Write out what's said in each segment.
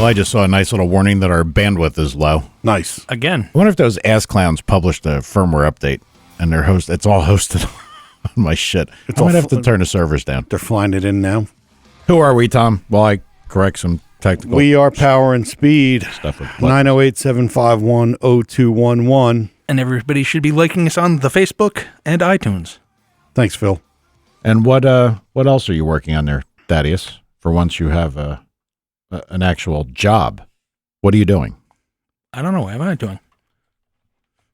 Well, I just saw a nice little warning that our bandwidth is low. Nice. Again. I wonder if those ass clowns published a firmware update and it's all hosted on my shit. I might have to turn the servers down. They're flying it in now. Who are we, Tom? Well, I correct some technical. We are Power and Speed. Stuff with 908-751-0211. And everybody should be liking us on the Facebook and iTunes. Thanks, Phil. And what else are you working on there, Thaddeus? For once you have an actual job, what are you doing? I don't know. What am I doing?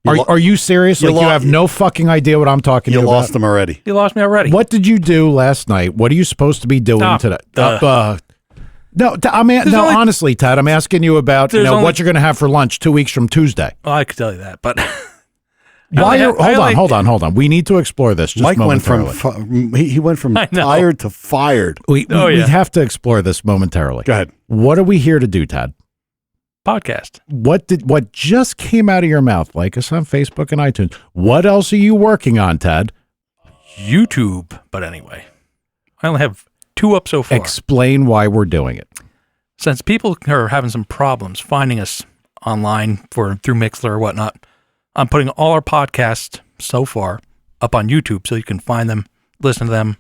Are you serious? Like you have no fucking idea what I'm talking about? You lost them already. You lost me already. What did you do last night? What are you supposed to be doing today? Honestly, Ted, I'm asking you about what you're going to have for lunch 2 weeks from Tuesday. Well, I could tell you that, but hold on. We need to explore this. Just Mike went momentarily. from he went from tired to fired. We have to explore this momentarily. Go ahead. What are we here to do, Ted? Podcast. What just came out of your mouth? Like us on Facebook and iTunes. What else are you working on, Ted? YouTube. But anyway, I only have 2 up so far. Explain why we're doing it. Since people are having some problems finding us online through Mixler or whatnot, I'm putting all our podcasts so far up on YouTube so you can find them, listen to them,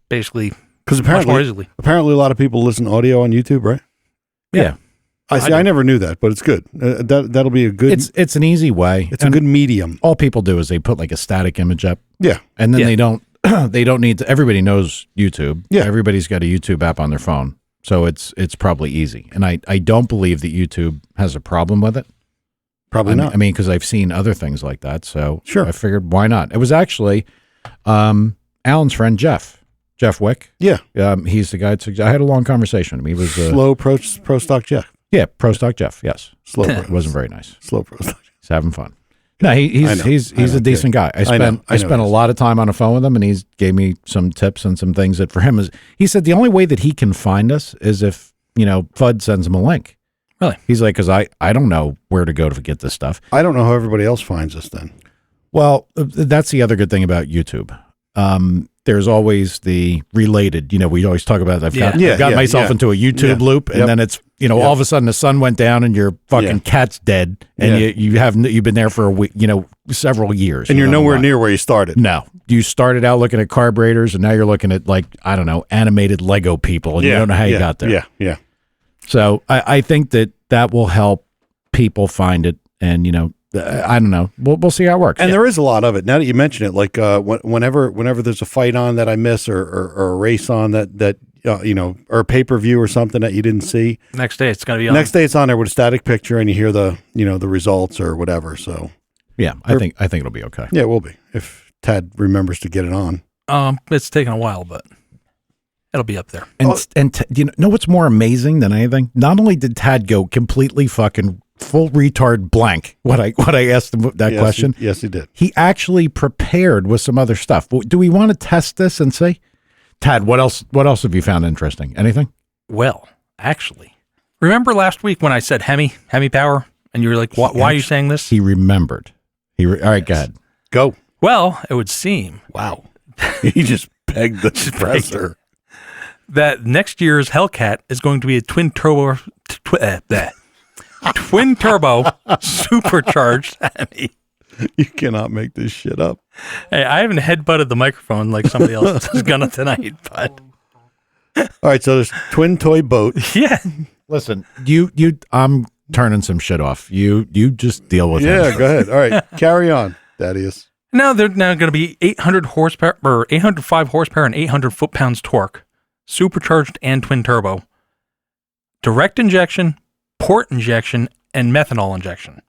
basically because much more easily. Apparently a lot of people listen to audio on YouTube, right? Yeah. I never knew that, but it's good. That'll be a good. It's an easy way. It's a good medium. All people do is they put like a static image up. Yeah, and then they don't need to. Everybody knows YouTube. Yeah, everybody's got a YouTube app on their phone, so it's probably easy. And I don't believe that YouTube has a problem with it. Probably not. I mean, because I've seen other things like that. So sure, I figured why not? It was actually Alan's friend Jeff Wick. Yeah, he's the guy. I had a long conversation with him. He was slow pro stock Jeff. Yeah, Pro Stock Jeff, yes. Slow pro. It wasn't very nice. Slow pro stock. He's having fun. No, he's a decent guy. I spent a lot of time on the phone with him, and he gave me some tips and some things that for him is. He said the only way that he can find us is if FUD sends him a link. Really? He's like, because I don't know where to go to get this stuff. I don't know how everybody else finds us then. Well, that's the other good thing about YouTube. There's always the related, we always talk about, I've got myself into a YouTube loop, and then it's, all of a sudden the sun went down and your fucking cat's dead, and you've been there for a week, several years. And you're nowhere near where you started. No. You started out looking at carburetors, and now you're looking at, like, I don't know, animated Lego people, and you don't know how you got there. Yeah. So I think that will help people find it, and, I don't know. We'll see how it works. And there is a lot of it. Now that you mention it, like whenever there's a fight on that I miss or a race on that or a pay-per-view or something that you didn't see. Next day it's going to be on. Next day it's on there with a static picture and you hear the results or whatever. So yeah, I think it'll be okay. Yeah, it will be if Tad remembers to get it on. It's taken a while, but it'll be up there. And do you know what's more amazing than anything? Not only did Tad go completely fucking full retard blank when I asked him that question. Yes, he did. He actually prepared with some other stuff. Do we want to test this and see? Tad, what else have you found interesting? Anything? Well, actually, remember last week when I said Hemi power, and you were like, why are you saying this? He remembered. All right, go ahead. Go. Well, it would seem. Wow. He just pegged the presser. That next year's Hellcat is going to be a twin turbo supercharged Hemi. You cannot make this shit up. Hey, I haven't headbutted the microphone like somebody else is gonna tonight, but all right, so there's twin toy boat. Yeah. Listen, I'm turning some shit off. You just deal with it. Yeah, go ahead. All right, carry on, Thaddeus. Now they're going to be 800 horsepower or 805 horsepower and 800 foot-pounds torque, supercharged and twin turbo, direct injection, port injection, and methanol injection.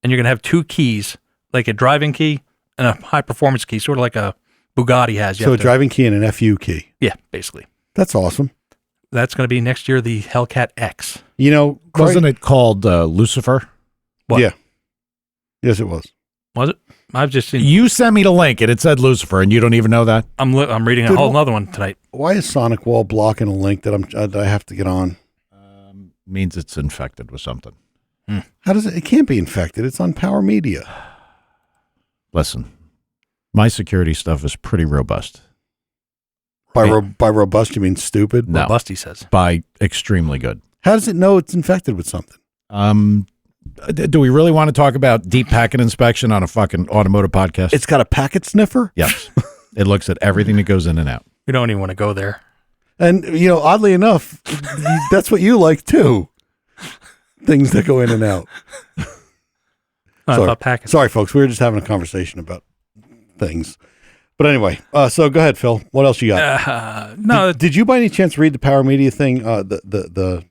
And you're going to have 2 keys, like a driving key and a high-performance key, sort of like a Bugatti has. So a driving key and an FU key. Yeah, basically. That's awesome. That's going to be next year the Hellcat X. Wasn't it called Lucifer? What? Yeah. Yes, it was. Was it? I've just seen. You sent me the link, and it said Lucifer, and you don't even know that? I'm reading a whole other one tonight. Why is Sonic Wall blocking a link that I have to get on? Means it's infected with something. How does it? It can't be infected. It's on Power Media. Listen, my security stuff is pretty robust. By robust, you mean stupid? No. Robust, he says. By extremely good. How does it know it's infected with something? Do we really want to talk about deep packet inspection on a fucking automotive podcast? It's got a packet sniffer? Yes. It looks at everything that goes in and out. We don't even want to go there. And, oddly enough, that's what you like, too. Things that go in and out. About packets. Sorry, folks. We were just having a conversation about things. But anyway, so go ahead, Phil. What else you got? No. Did you by any chance read the Power Media thing, the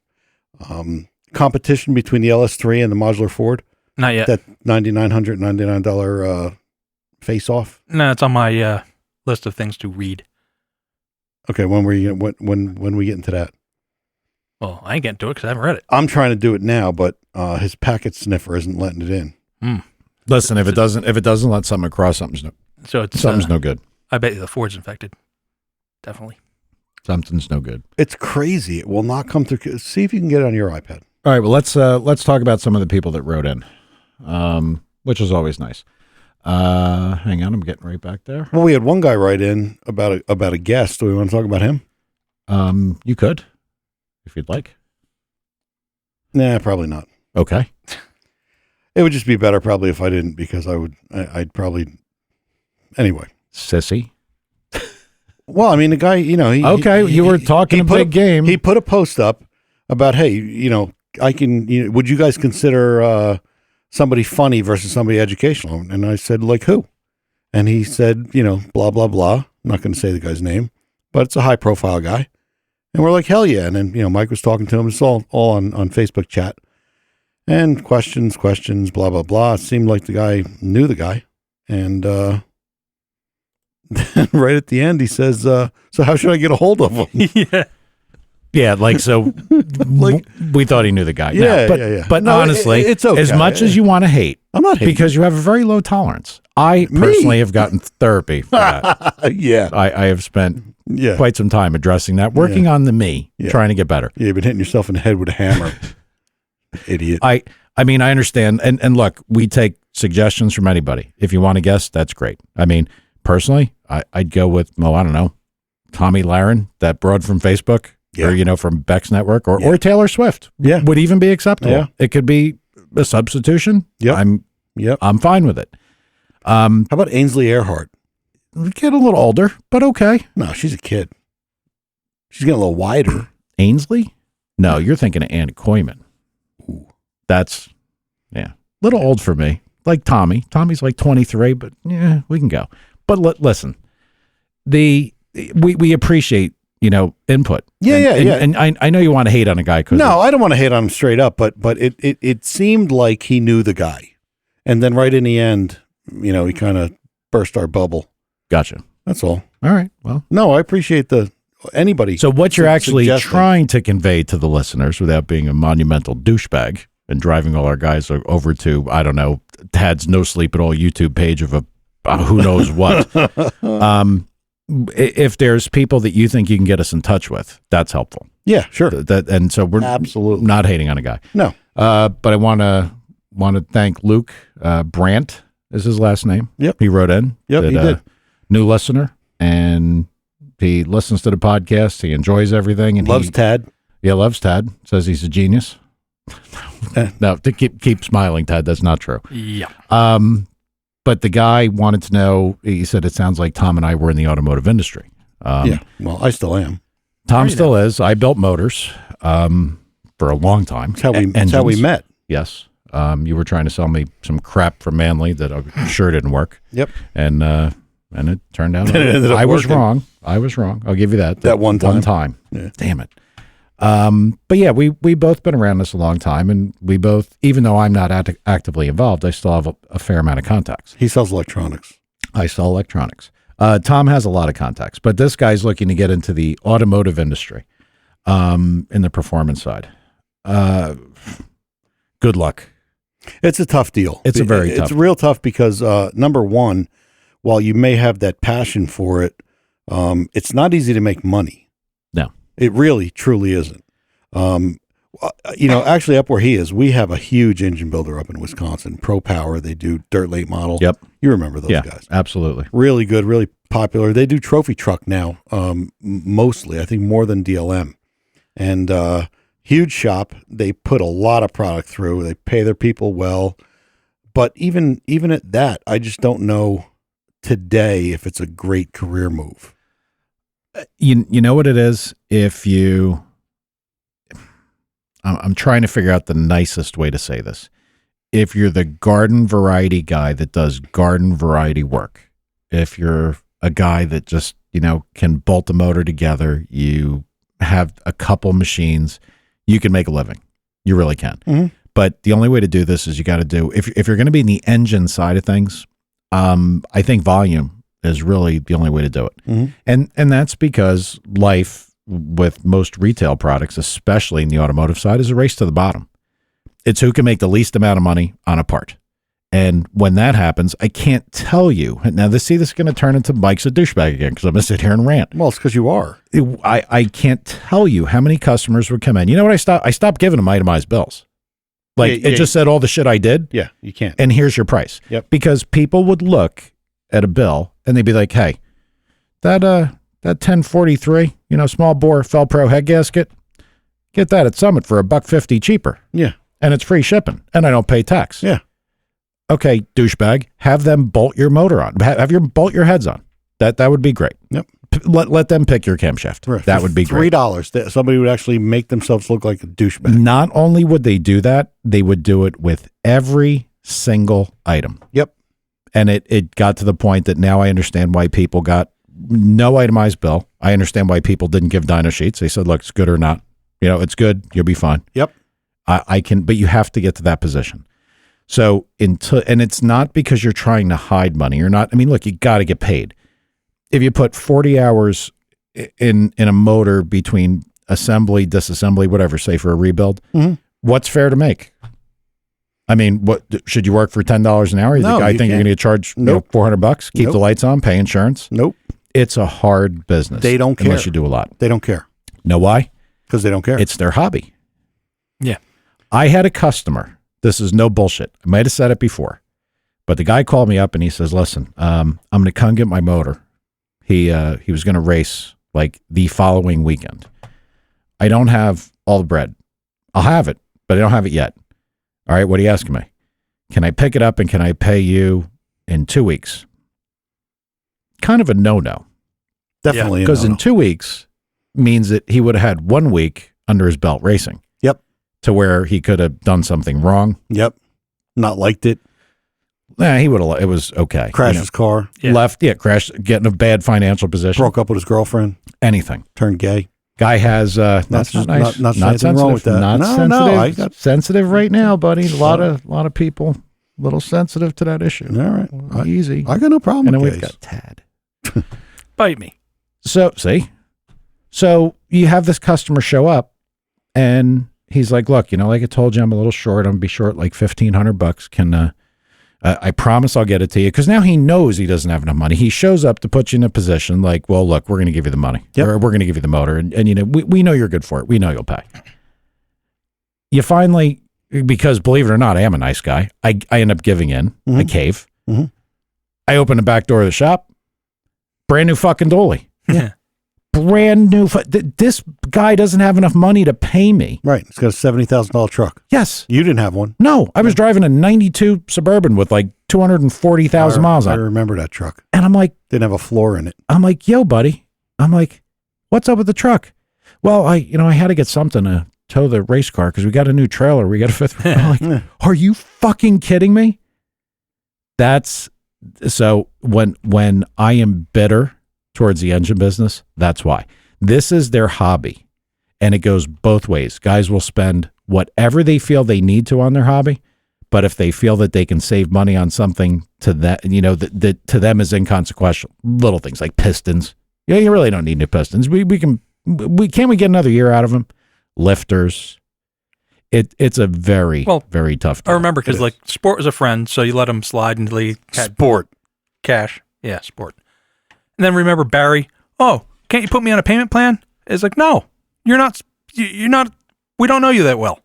competition between the LS3 and the modular Ford? Not yet. That $999 face-off? No, it's on my list of things to read. Okay, when we get into that? Well, I ain't getting to it because I haven't read it. I'm trying to do it now, but his packet sniffer isn't letting it in. Listen, if it doesn't let something across, something's no good. I bet you the Ford's infected. Definitely. Something's no good. It's crazy. It will not come through. See if you can get it on your iPad. All right, well, let's talk about some of the people that wrote in, which is always nice. Hang on, I'm getting right back there. Well, we had one guy write in about a guest. Do we want to talk about him? You could, if you'd like. Nah, probably not. Okay. It would just be better probably if I didn't, because I'd probably, anyway. Sissy. Well, I mean, the guy, you were talking a big game. He put a post up about, hey, would you guys consider somebody funny versus somebody educational? And I said, like who? And he said, blah, blah, blah. I'm not going to say the guy's name, but it's a high profile guy. And we're like, hell yeah. And then, Mike was talking to him. It's all on Facebook chat. And questions, blah, blah, blah. It seemed like the guy knew the guy. And then right at the end, he says, so how should I get a hold of him? Yeah. Yeah, so we thought he knew the guy. Yeah, But no, honestly, it's okay. As much as you want to hate, I'm not hating. because you have a very low tolerance. I personally have gotten therapy for that. Yeah. I have spent quite some time addressing that, working on trying to get better. Yeah, you've been hitting yourself in the head with a hammer. Idiot. I mean, I understand. And look, we take suggestions from anybody. If you want to guess, that's great. I mean, personally, I'd go with, I don't know, Tommy Lahren, that broad from Facebook, or, from Beck's Network, or Taylor Swift. Yeah. Would even be acceptable. Yeah. It could be a substitution. Yeah. I'm fine with it. How about Ainsley Earhart? Get a little older, but okay. No, she's a kid. She's getting a little wider. Ainsley? No, you're thinking of Ann Koyman. Ooh. That's, a little old for me. Like Tommy. Tommy's like 23, but we can go. But listen, we appreciate, input. And I know you want to hate on a guy. No, I don't want to hate on him straight up, but it seemed like he knew the guy. And then right in the end, he kind of burst our bubble. Gotcha. That's all. All right. Well, no, I appreciate anybody. So what you're actually trying to convey to the listeners, without being a monumental douchebag and driving all our guys over to, I don't know, Tad's No Sleep at All YouTube page of who knows what. If there's people that you think you can get us in touch with, that's helpful. Yeah, sure. And so we're absolutely not hating on a guy. No. But I want to thank Luke Brandt is his last name. Yep. He wrote in. Yep, he did. New listener, and he listens to the podcast. He enjoys everything, and loves Tad. Yeah, loves Tad. Says he's a genius. No, to keep smiling, Tad. That's not true. Yeah. But the guy wanted to know. He said it sounds like Tom and I were in the automotive industry. Yeah. Well, I still am. Tom still is. I built motors for a long time. That's how we met. Yes. You were trying to sell me some crap from Manly that I'm sure didn't work. Yep. And it turned out I was wrong. I'll give you that. That one time. Yeah. Damn it. But yeah, we both been around this a long time, and we both, even though I'm not actively involved, I still have a fair amount of contacts. He sells electronics. I sell electronics. Tom has a lot of contacts, but this guy's looking to get into the automotive industry, in the performance side. Good luck. It's a tough deal. It's It's real tough because, number one, while you may have that passion for it, it's not easy to make money. No. It really, truly isn't. Actually up where he is, we have a huge engine builder up in Wisconsin, Pro Power. They do dirt late model. Yep. You remember those guys. Absolutely. Really good, really popular. They do trophy truck now, mostly, I think more than DLM. And huge shop. They put a lot of product through. They pay their people well. But even at that, I just don't know today if it's a great career move. You know what it is? I'm trying to figure out the nicest way to say this. If you're the garden variety guy that does garden variety work, if you're a guy that just, can bolt a motor together, you have a couple machines, you can make a living. You really can. Mm-hmm. But the only way to do this is you got to do, if you're going to be in the engine side of things, I think volume is really the only way to do it. Mm-hmm. And that's because life with most retail products, especially in the automotive side, is a race to the bottom. It's who can make the least amount of money on a part. And when that happens, I can't tell you. Now, this is going to turn into Mike's a douchebag again because I'm going to sit here and rant. Well, it's because you are. I can't tell you how many customers would come in. You know what? I stopped giving them itemized bills. It just said all the shit I did. Yeah, you can't. And here's your price. Yep. Because people would look at a bill and they'd be like, hey, that 1043, small bore Felpro head gasket, get that at Summit for $1.50 cheaper. Yeah. And it's free shipping. And I don't pay tax. Yeah. Okay, douchebag, have them bolt your motor on. Have your bolt your heads on. That would be great. Yep. Let them pick your camshaft. Right. That would be great. $3. Somebody would actually make themselves look like a douchebag. Not only would they do that, they would do it with every single item. Yep. And it got to the point that now I understand why people got no itemized bill. I understand why people didn't give dyno sheets. They said, look, it's good or not. It's good. You'll be fine. Yep. I can, but you have to get to that position. So and it's not because you're trying to hide money. You're not. I mean, look, you got to get paid. If you put 40 hours in a motor between assembly, disassembly, whatever, say for a rebuild, what's fair to make? I mean, what should you work for $10 an hour? No, the guy think you're going to get charged $400, keep the lights on, pay insurance? Nope. It's a hard business. They don't care unless you do a lot. They don't care. Know why? Because they don't care. It's their hobby. Yeah. I had a customer. This is no bullshit. I might have said it before, but the guy called me up and he says, listen, I'm going to come get my motor. He was going to race like the following weekend. I don't have all the bread. I'll have it, but I don't have it yet. All right. What are you asking me? Can I pick it up and can I pay you in 2 weeks? Kind of a no-no. Definitely. Because in 2 weeks means that he would have had 1 week under his belt racing. Yep. To where he could have done something wrong. Yep. Not liked it. Nah, he would have. It was okay. Crashed his car. Yeah. Left. Yeah, crashed. Get in a bad financial position. Broke up with his girlfriend. Anything. Turned gay. Guy has that's not nice. Not sensitive. Wrong with that. Not no, sensitive. No, I got sensitive right now, buddy. A lot of people a little sensitive to that issue. All right. Easy. I got no problem. And then with we've got Tad. Bite me. So see, you have this customer show up, and he's like, look, like I told you, I'm a little short. I'm gonna be short like $1,500. Can I promise I'll get it to you? Because now he knows he doesn't have enough money. He shows up to put you in a position like, well, look, we're going to give you the money. Yep. Or we're going to give you the motor. And we know you're good for it. We know you'll pay. You finally, because believe it or not, I am a nice guy. I end up giving in. I cave. Mm-hmm. I open the back door of the shop. Brand new fucking dolly. Yeah. Brand new. This guy doesn't have enough money to pay me. Right. It's got a $70,000 truck. Yes. You didn't have one. No, I was driving a 92 Suburban with like 240,000 miles on it. I remember that truck. And I'm like, didn't have a floor in it. I'm like, yo, buddy. I'm like, what's up with the truck? Well, I had to get something to tow the race car because we got a new trailer. We got a fifth. I'm like, are you fucking kidding me? That's so when I am bitter towards the engine business, that's why. This is their hobby, and it goes both ways. Guys will spend whatever they feel they need to on their hobby, but if they feel that they can save money on something to that, that to them is inconsequential, little things like pistons. Yeah, you really don't need new pistons. We can get another year out of them. Lifters. It's a very very tough deal. I remember because like Sport was a friend, so you let him slide until he had Sport cash. Yeah, Sport. And then remember Barry, oh, can't you put me on a payment plan? It's like, no, you're not, we don't know you that well.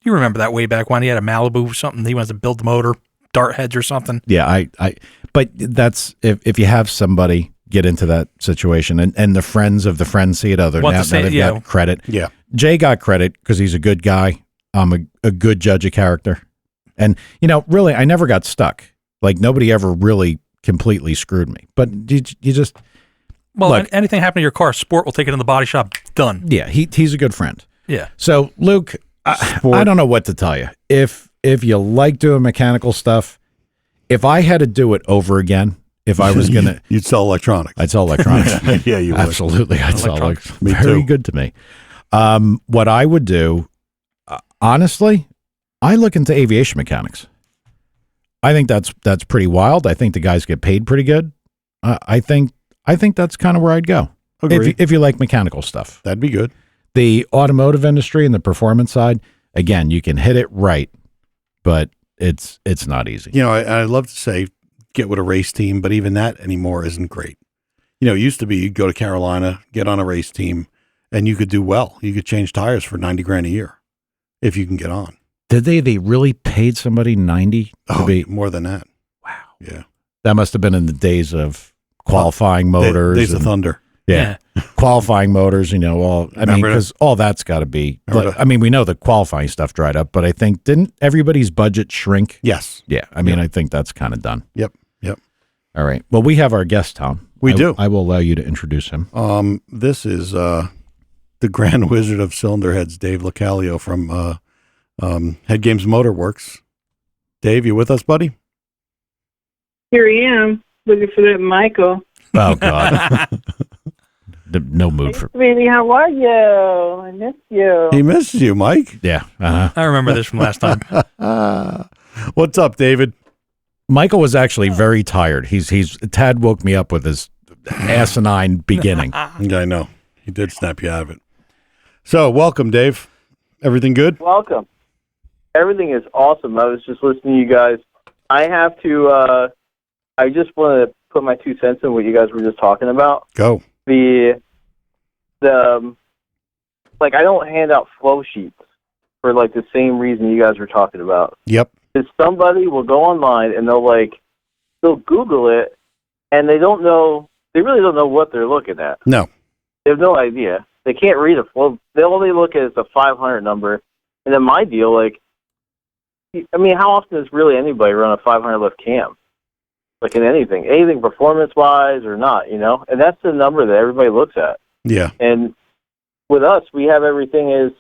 You remember that way back when he had a Malibu or something. He wants to build the motor, dart heads or something. Yeah, but that's, if you have somebody get into that situation and the friends of the friends see it other, now they've got credit. Yeah. Jay got credit because he's a good guy. I'm a good judge of character. And, really, I never got stuck. Like, nobody ever really completely screwed me. But you just... Well, look, anything happen to your car, Sport will take it in the body shop. Done. Yeah, he's a good friend. Yeah. So, Luke, I don't know what to tell you. If you like doing mechanical stuff, if I had to do it over again, if I was going to... You'd sell electronics. I'd sell electronics. Yeah, you would. Absolutely. I'd sell electronics. Me Very too. good to me. What I would do, honestly, I look into aviation mechanics. I think that's pretty wild. I think the guys get paid pretty good. I think that's kind of where I'd go. If you like mechanical stuff. That'd be good. The automotive industry and the performance side, again, you can hit it right, but it's not easy. I'd love to say get with a race team, but even that anymore isn't great. It used to be you'd go to Carolina, get on a race team, and you could do well. You could change tires for $90,000 a year if you can get on. Did they really paid somebody 90 to be more than that? Wow. Yeah. That must have been in the days of qualifying motors. Days of Thunder. Yeah. Qualifying motors, because all that's got to be, we know the qualifying stuff dried up, but I think, didn't everybody's budget shrink? Yes. Yeah. I think that's kind of done. Yep. All right. Well, we have our guest, Tom. We do. I will allow you to introduce him. This is the Grand Wizard of Cylinder Heads, Dave Localio from Headgames Motorworks. Dave, you with us, buddy? Here I am, looking for that Michael. Oh, God. No mood for... Baby, how are you? I miss you. He misses you, Mike. Yeah. Uh-huh. I remember this from last time. What's up, David? Michael was actually very tired. Tad woke me up with his asinine beginning. Yeah, I know. He did snap you out of it. So, welcome, Dave. Everything good? Welcome. Everything is awesome. I was just listening to you guys. I have to, I just want to put my 2 cents in what you guys were just talking about. Go. I don't hand out flow sheets for, the same reason you guys were talking about. Yep. Because somebody will go online and they'll Google it, and they really don't know what they're looking at. No. They have no idea. They can't read a flow. They only look at it as a 500 number. And then my deal, how often does really anybody run a 500 lift cam? In anything performance-wise or not, And that's the number that everybody looks at. Yeah. And with us, we have everything is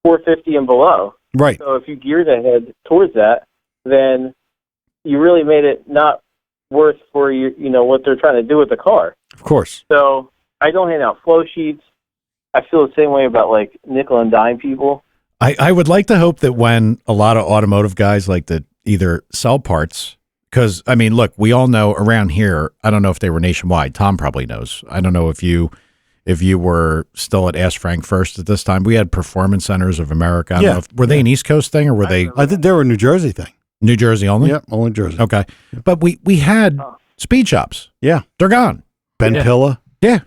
450 and below. Right. So if you geared ahead towards that, then you really made it not worth for what they're trying to do with the car. Of course. So I don't hand out flow sheets. I feel the same way about nickel and dime people. I would like to hope that when a lot of automotive guys like to either sell parts, because look, we all know around here, I don't know if they were nationwide. Tom probably knows. I don't know if you were still at Ask Frank First at this time. We had Performance Centers of America. I don't know were they an East Coast thing or were they? I think they were a New Jersey thing. New Jersey only? Yeah, only Jersey. Okay. But we had speed shops. Yeah. They're gone. Ben Pilla. Yeah.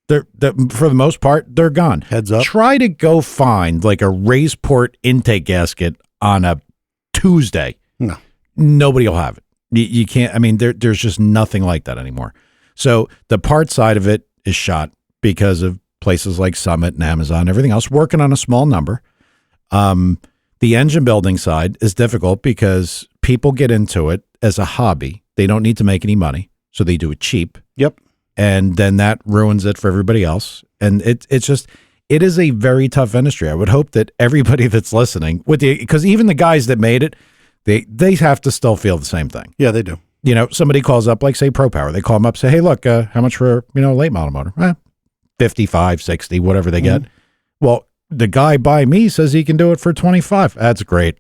They're for the most part, they're gone. Heads up. Try to go find a Raceport intake gasket on a Tuesday. No. Nobody will have it. You can't, there's just nothing like that anymore. So the part side of it is shot because of places like Summit and Amazon, everything else working on a small number. The engine building side is difficult because people get into it as a hobby. They don't need to make any money, so they do it cheap. Yep. And then that ruins it for everybody else. And it is a very tough industry. I would hope that everybody that's listening, because even the guys that made it, they have to still feel the same thing. Yeah, they do. Somebody calls up, say Pro Power. They call them up, say, hey, look, how much for a late model motor? 55, 60, whatever they get. Well, the guy by me says he can do it for 25. That's great.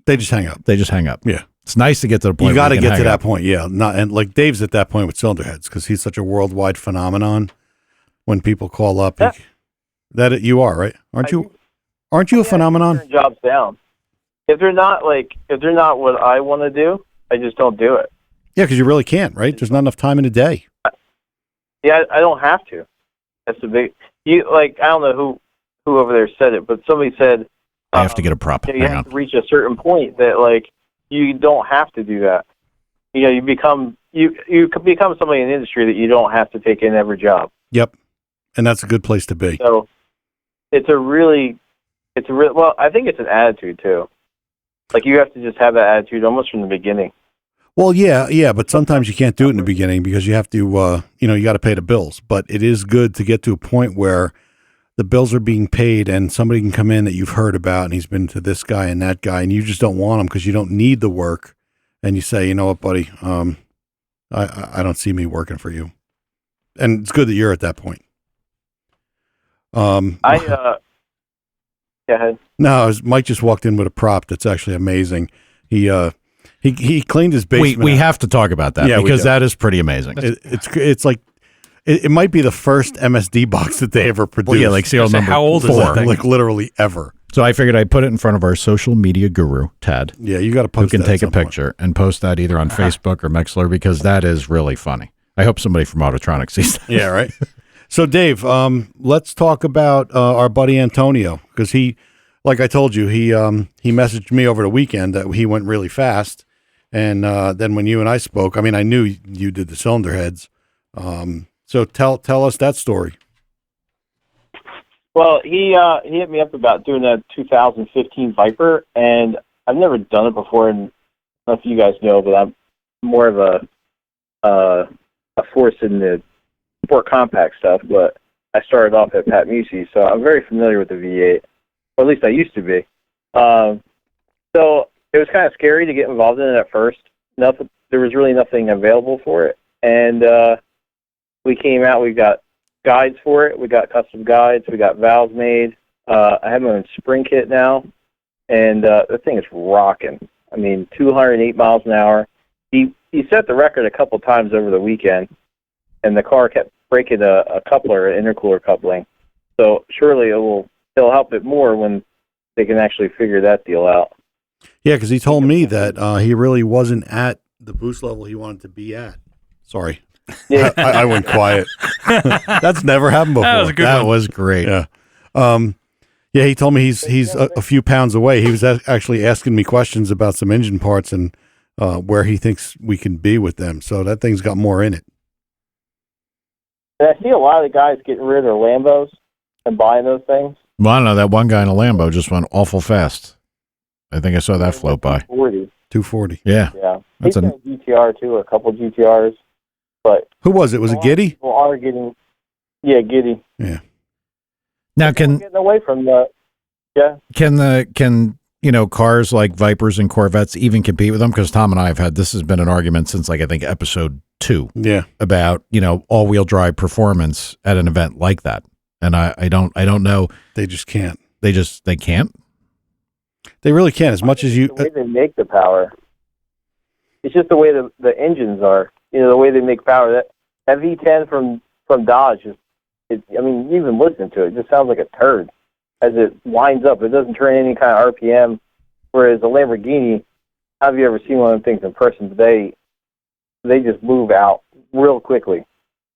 They just hang up. Yeah. It's nice to get to the point. You got to get to that point. Yeah. And Dave's at that point with cylinder heads because he's such a worldwide phenomenon. When people call up, you are, right? Aren't you a phenomenon? Turn jobs down. If they're not what I want to do, I just don't do it. Yeah, because you really can't, right? There's not enough time in a day. Yeah, I don't have to. That's the big. I don't know who over there said it, but somebody said I have to get a prop. You have to reach a certain point that you don't have to do that. You become somebody in the industry that you don't have to take in every job. Yep, and that's a good place to be. So, well, I think it's an attitude too. Like you have to just have that attitude almost from the beginning. Well, yeah, but sometimes you can't do it in the beginning because you have to, you got to pay the bills. But it is good to get to a point where the bills are being paid and somebody can come in that you've heard about and he's been to this guy and that guy and you just don't want him because you don't need the work. And you say, you know what, buddy, I don't see me working for you. And it's good that you're at that point. Go ahead. No, Mike just walked in with a prop that's actually amazing. He cleaned his basement. We have to talk about that because that is pretty amazing. It's like it might be the first MSD box that they ever produced. Well, yeah, like serial number how old 4. is that thing? Like literally ever. So I figured I'd put it in front of our social media guru, Tad. Yeah, you got to post who can that take a picture and post that either on Facebook or Mixler because that is really funny. I hope somebody from Autotronic sees that. Yeah, right. So Dave, let's talk about our buddy Antonio because he, like I told you, he messaged me over the weekend that he went really fast, and then when you and I spoke, I mean, I knew you did the cylinder heads. So tell us that story. Well, he hit me up about doing a 2015 Viper, and I've never done it before. And I don't know if you guys know, but I'm more of a force in the sport compact stuff. But I started off at Pat Musi, so I'm very familiar with the V8, or at least I used to be. So it was kind of scary to get involved in it at first. There was really nothing available for it, and we came out. We got guides for it. We got custom guides. We got valves made. I have my own spring kit now, and the thing is rocking. I mean, 208 miles an hour. He set the record a couple times over the weekend, and the car kept breaking a coupler, an intercooler coupling. So surely it'll help it more when they can actually figure that deal out. Yeah, because he told me that he really wasn't at the boost level he wanted to be at. Sorry. Yeah. I went quiet. That's never happened before. That was a good one. Was great. Yeah. Yeah, he told me he's a few pounds away. He was actually asking me questions about some engine parts and where he thinks we can be with them. So that thing's got more in it. And I see a lot of the guys getting rid of their Lambos and buying those things. Well, I don't know. That one guy in a Lambo just went awful fast. I think I saw that float by. 240. Yeah. Yeah. That's He's got a GTR too, a couple GTRs. But who was it? Was it Giddy? People are getting, Giddy. Yeah. Now Getting away from the, can cars like Vipers and Corvettes even compete with them? Because Tom and I have had this has been an argument since I think episode 2. Yeah. About all-wheel drive performance at an event like that, and I don't know. They just can't. They can't. They really can't. As much as you. The way they make the power. It's just the way the engines are. The way they make power. That V10 from Dodge you even listen to it just sounds like a turd as it winds up. It doesn't turn any kind of RPM. Whereas a Lamborghini, have you ever seen one of them things in person? They just move out real quickly,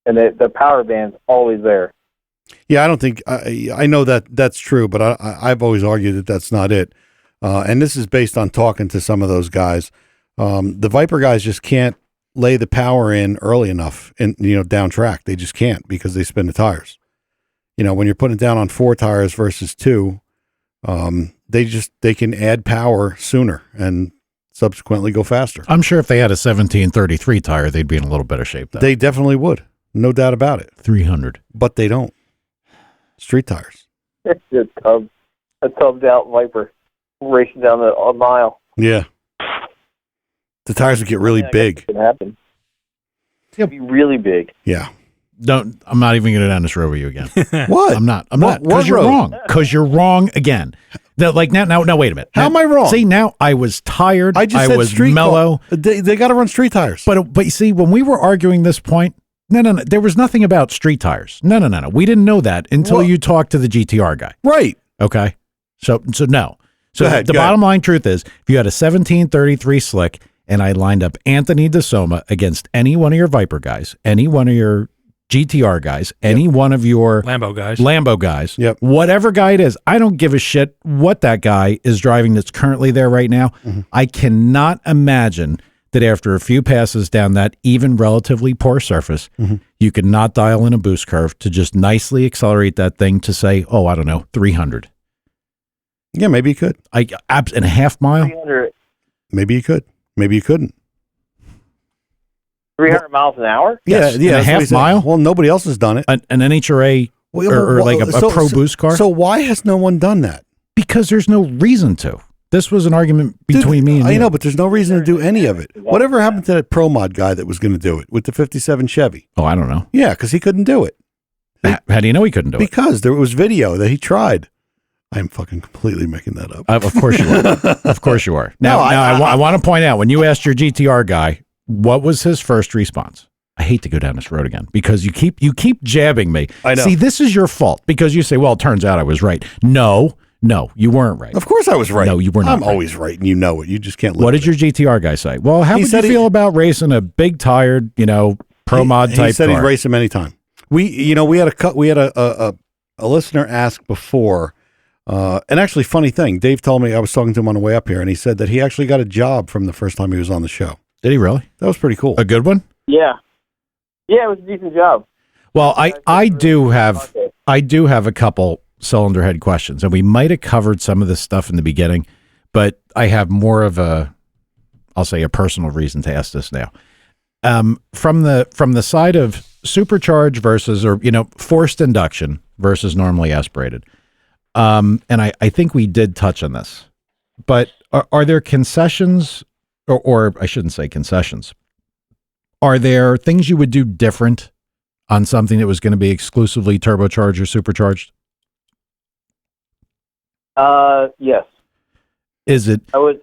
and the power band's always there. Yeah, I don't think I know that's true, but I've always argued that that's not it. And this is based on talking to some of those guys. The Viper guys just can't lay the power in early enough and down track. They just can't because they spin the tires. When you're putting it down on 4 tires versus 2, they can add power sooner and subsequently go faster. I'm sure if they had a 1733 tire, they'd be in a little better shape. Then. They definitely would. No doubt about it. 300. But they don't. Street tires. It's a tubbed out Viper racing down a mile. Yeah. The tires would get really big. It can happen. It'll be really big. Yeah. I'm not even going to down this road with you again. What? I'm not. Because you're wrong. Because you're wrong again. Now, wait a minute. How am I wrong? See, now I was tired. I just said was street mellow. They got to run street tires. But you see, when we were arguing this point, no. There was nothing about street tires. No. We didn't know that until you talked to the GTR guy. Right. Okay. So no. So go ahead, the bottom line truth is, if you had a 1733 slick and I lined up Anthony DeSoma against any one of your Viper guys, any one of your GTR guys, any one of your Lambo guys, whatever guy it is, I don't give a shit what that guy is driving that's currently there right now. Mm-hmm. I cannot imagine that after a few passes down that even relatively poor surface, you could not dial in a boost curve to just nicely accelerate that thing to say, oh, I don't know, 300. Yeah, maybe you could. In a half mile? 300, Maybe you could. Maybe you couldn't. 300 miles an hour? Yeah, Yes, yeah. in a that's what half he said. mile? Well, nobody else has done it. An NHRA or like a pro boost car? So why has no one done that? Because there's no reason to. This was an argument between me and you. I know, but there's no reason to do any of it. Whatever happened to that Pro Mod guy that was going to do it with the 57 Chevy? Oh, I don't know. Yeah, because he couldn't do it. How do you know he couldn't do it? Because there was video that he tried. I'm fucking completely making that up. Of course you are. Of course you are. Now, I want to point out, when you asked your GTR guy, what was his first response? I hate to go down this road again because you keep jabbing me. I know. See, this is your fault because you say, well, it turns out I was right. No, you weren't right. Of course I was right. No, you were not. I'm always right, and you know it. You just can't live What with did your GTR guy say? Well, how He would said you feel about racing a big tired, pro mod type He said car? he'd race him anytime. We had a listener ask before, and actually, funny thing, Dave told me, I was talking to him on the way up here, and he said that he actually got a job from the first time he was on the show. Did he really? That was pretty cool. A good one? Yeah. Yeah, it was a decent job. Well, I do have a couple cylinder head questions, and we might have covered some of this stuff in the beginning, but I have more of a personal reason to ask this now. From the side of supercharged versus, or forced induction versus normally aspirated, and I think we did touch on this, but are there concessions, or I shouldn't say concessions? Are there things you would do different on something that was going to be exclusively turbocharged or supercharged? Yes. Is it? I would.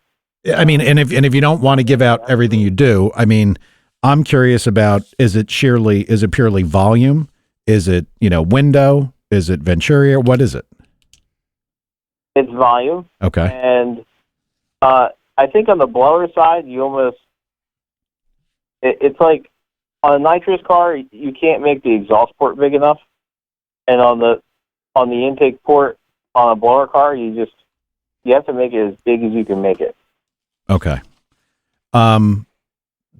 I mean, and if you don't want to give out everything you do, I mean, I'm curious about: is it purely volume? Is it window? Is it Venturi? What is it? It's volume. Okay. And I think on the blower side, you almost it's like on a nitrous car, you can't make the exhaust port big enough, and on the intake port on a blower car, you have to make it as big as you can make it. Okay.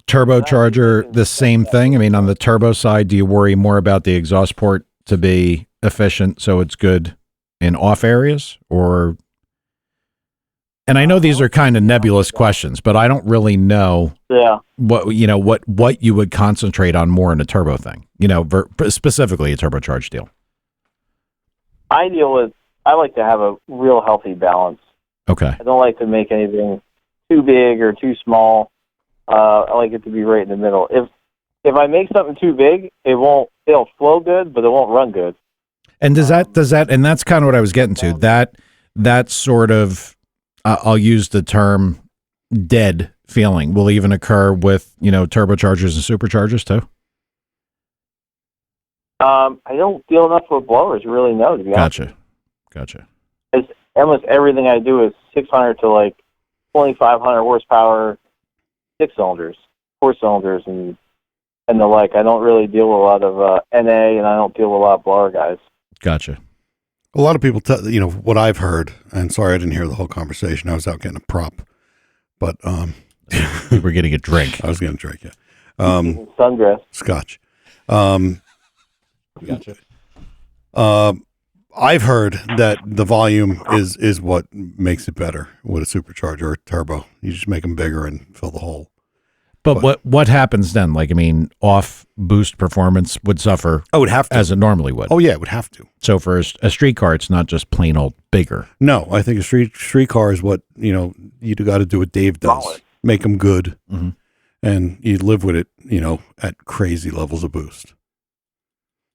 Turbocharger, the same thing. I mean, on the turbo side, do you worry more about the exhaust port to be efficient so it's good in off areas, or? And I know these are kind of nebulous questions, but I don't really know what you would concentrate on more in a turbo thing, specifically a turbocharged deal. I like to have a real healthy balance. Okay. I don't like to make anything too big or too small. I like it to be right in the middle. If I make something too big, it'll flow good, but it won't run good. And does that, and that's kind of what I was getting to, that sort of, I'll use the term dead feeling will even occur with, turbochargers and superchargers too? I don't deal enough with blowers to really know, to be honest. Gotcha. It's almost everything I do is 600 to like 2,500 horsepower, 6-cylinders, 4-cylinders, and the like. I don't really deal with a lot of NA, and I don't deal with a lot of blower guys. Gotcha. A lot of people, what I've heard, and sorry I didn't hear the whole conversation. I was out getting a prop, but we were getting a drink. I was getting a drink, yeah. Sundress. Scotch. Gotcha. I've heard that the volume is what makes it better with a supercharger or a turbo. You just make them bigger and fill the hole. But what happens then? Like, I mean, off boost performance would suffer. Oh, it would have to. As it normally would. Oh, yeah, it would have to. So for a street car, it's not just plain old bigger. No, I think a street car is what, you got to do what Dave does. Solid. Make them good. Mm-hmm. And you live with it, at crazy levels of boost.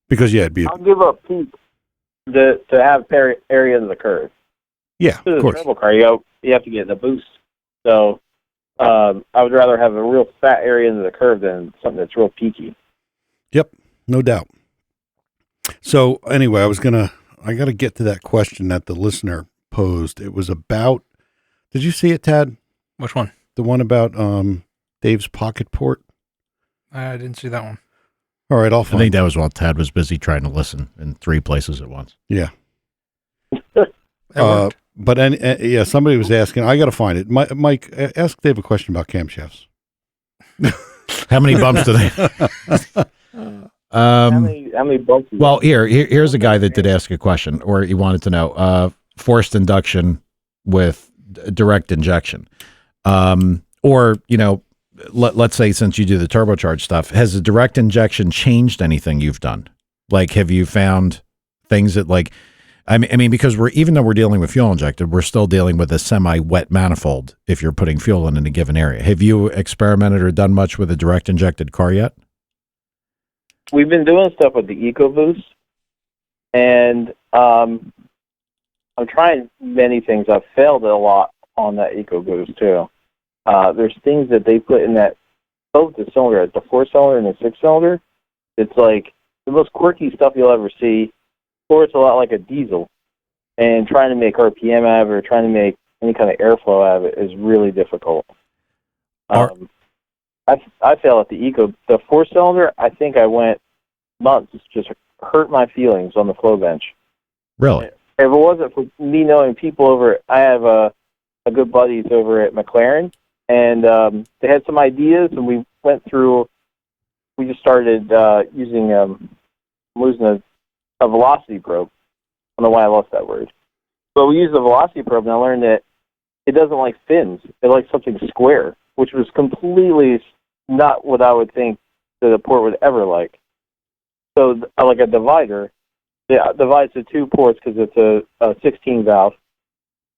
Because, yeah, I'll give up peak to have area in the curve. Yeah, of course. Turbo car, you have to get the boost. So I would rather have a real fat area into the curve than something that's real peaky. Yep, no doubt. So anyway, I got to get to that question that the listener posed. It was about, did you see it, Tad? Which one? The one about Dave's pocket port? I didn't see that one. All right, I'll find I think that was while Tad was busy trying to listen in 3 places at once. Yeah. That But somebody was asking. I got to find it. Mike, ask Dave a question about camshafts. How many bumps do they? How many bumps? Well, here's a guy that did ask a question, or he wanted to know forced induction with direct injection, or let's say since you do the turbocharged stuff, has the direct injection changed anything you've done? Like, have you found things that I mean, because even though we're dealing with fuel injected, we're still dealing with a semi-wet manifold if you're putting fuel in a given area. Have you experimented or done much with a direct injected car yet? We've been doing stuff with the EcoBoost, and I'm trying many things. I've failed a lot on that EcoBoost too. There's things that they put in that, both the cylinder, the 4-cylinder and the 6-cylinder. It's like the most quirky stuff you'll ever see, or it's a lot like a diesel. And trying to make RPM out of it, or trying to make any kind of airflow out of it is really difficult. I fail at the 4-cylinder. I think I went months, just hurt my feelings on the flow bench. Really? If it wasn't for me knowing people over, I have a good buddies over at McLaren, and they had some ideas, and we went through. We just started using losing a velocity probe. I don't know why I lost that word, but we used the velocity probe, and I learned that it doesn't like fins. It likes something square, which was completely not what I would think that a port would ever like. So, like a divider, it divides the 2 ports because it's a 16 valve.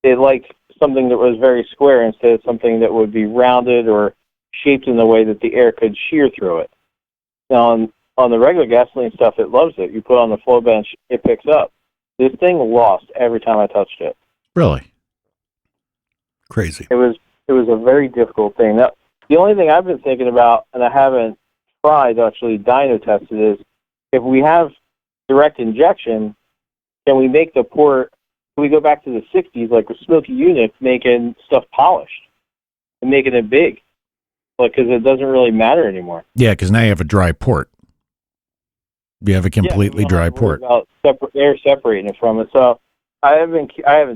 It liked something that was very square instead of something that would be rounded or shaped in the way that the air could shear through it. Now, on the regular gasoline stuff, it loves it. You put it on the flow bench, it picks up. This thing lost every time I touched it. Really? Crazy. It was a very difficult thing. Now, the only thing I've been thinking about, and I haven't tried to actually dyno test it, is if we have direct injection, can we make the port, can we go back to the 60s, like with Smoky Units, making stuff polished and making it big? Because it doesn't really matter anymore. Yeah, because now you have a dry port. You have a completely dry port. About air separating it from it. So I haven't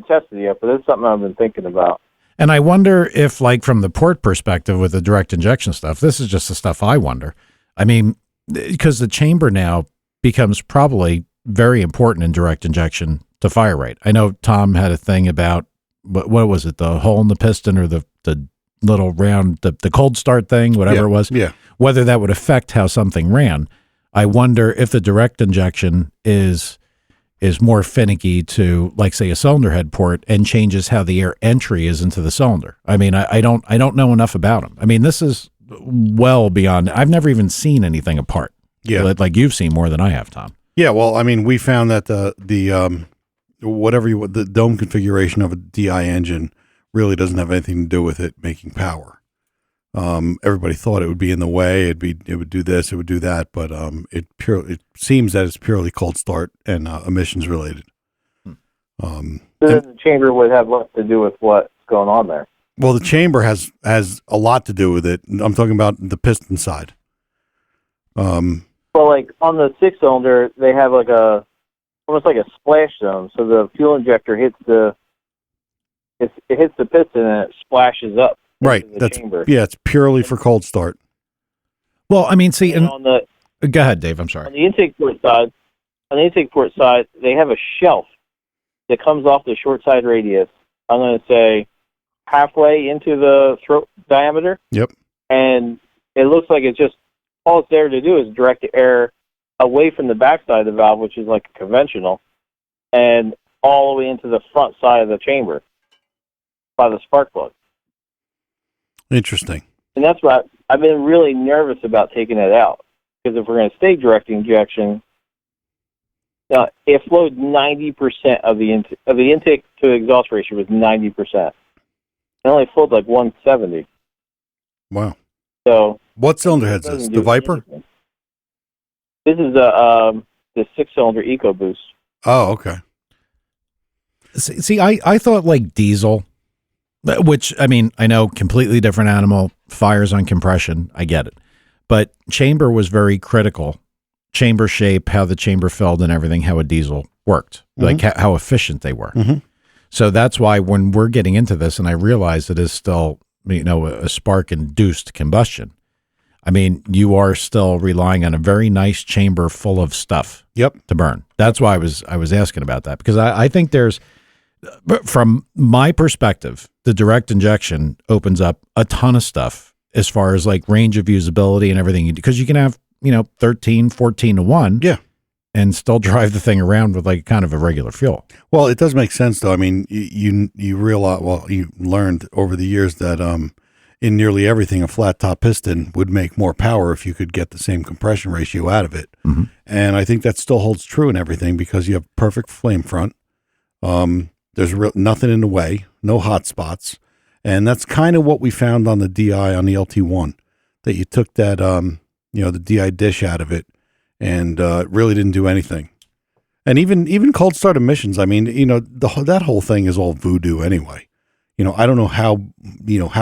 tested it yet, but it's something I've been thinking about. And I wonder if, like, from the port perspective with the direct injection stuff, this is just the stuff I wonder. I mean, because the chamber now becomes probably very important in direct injection to fire rate. I know Tom had a thing about, what was it, the hole in the piston or the little round, the cold start thing, whatever it was. Yeah. Whether that would affect how something ran. I wonder if the direct injection is more finicky to, like, say, a cylinder head port and changes how the air entry is into the cylinder. I mean, I don't know enough about them. I mean, this is well beyond. I've never even seen anything apart. Yeah, like you've seen more than I have, Tom. Yeah, well, I mean, we found that the dome configuration of a DI engine really doesn't have anything to do with it making power. Everybody thought it would be in the way. It would do this, it would do that, but it seems that it's purely cold start and emissions related. The chamber would have less to do with what's going on there. Well, the chamber has a lot to do with it. I'm talking about the piston side. Well, like on the 6-cylinder, they have like almost like a splash zone. So the fuel injector hits the piston and it splashes up. Right. That's chamber. Yeah. It's purely for cold start. Well, I mean, see, and on the go ahead, Dave. I'm sorry. On the intake port side, they have a shelf that comes off the short side radius. I'm going to say halfway into the throat diameter. Yep. And it looks like it's just all it's there to do is direct the air away from the backside of the valve, which is like a conventional, and all the way into the front side of the chamber by the spark plug. Interesting. And that's why I've been really nervous about taking it out, because if we're going to stay direct injection, it flowed 90% of the intake to exhaust ratio was 90%. It only flowed like 170. Wow. So what cylinder head's this? The Viper? Anything. This is the 6-cylinder EcoBoost. Oh, okay. See, I thought like diesel, which, I mean, I know completely different animal, fires on compression, I get it. But chamber was very critical. Chamber shape, how the chamber filled and everything, how a diesel worked, like how efficient they were. Mm-hmm. So that's why when we're getting into this, and I realize it is still, a spark-induced combustion, I mean, you are still relying on a very nice chamber full of stuff Yep. to burn. That's why I was asking about that, because I think there's, from my perspective, the direct injection opens up a ton of stuff as far as like range of usability and everything, because you can have, 13, 14 to 1. Yeah. And still drive the thing around with like kind of a regular fuel. Well, it does make sense though. I mean, you realize, you learned over the years that in nearly everything, a flat top piston would make more power if you could get the same compression ratio out of it. Mm-hmm. And I think that still holds true in everything because you have perfect flame front. There's nothing in the way, no hot spots. And that's kind of what we found on the DI on the LT1, that you took that, the DI dish out of it and it really didn't do anything. And even cold start emissions, I mean, that whole thing is all voodoo anyway. I don't know how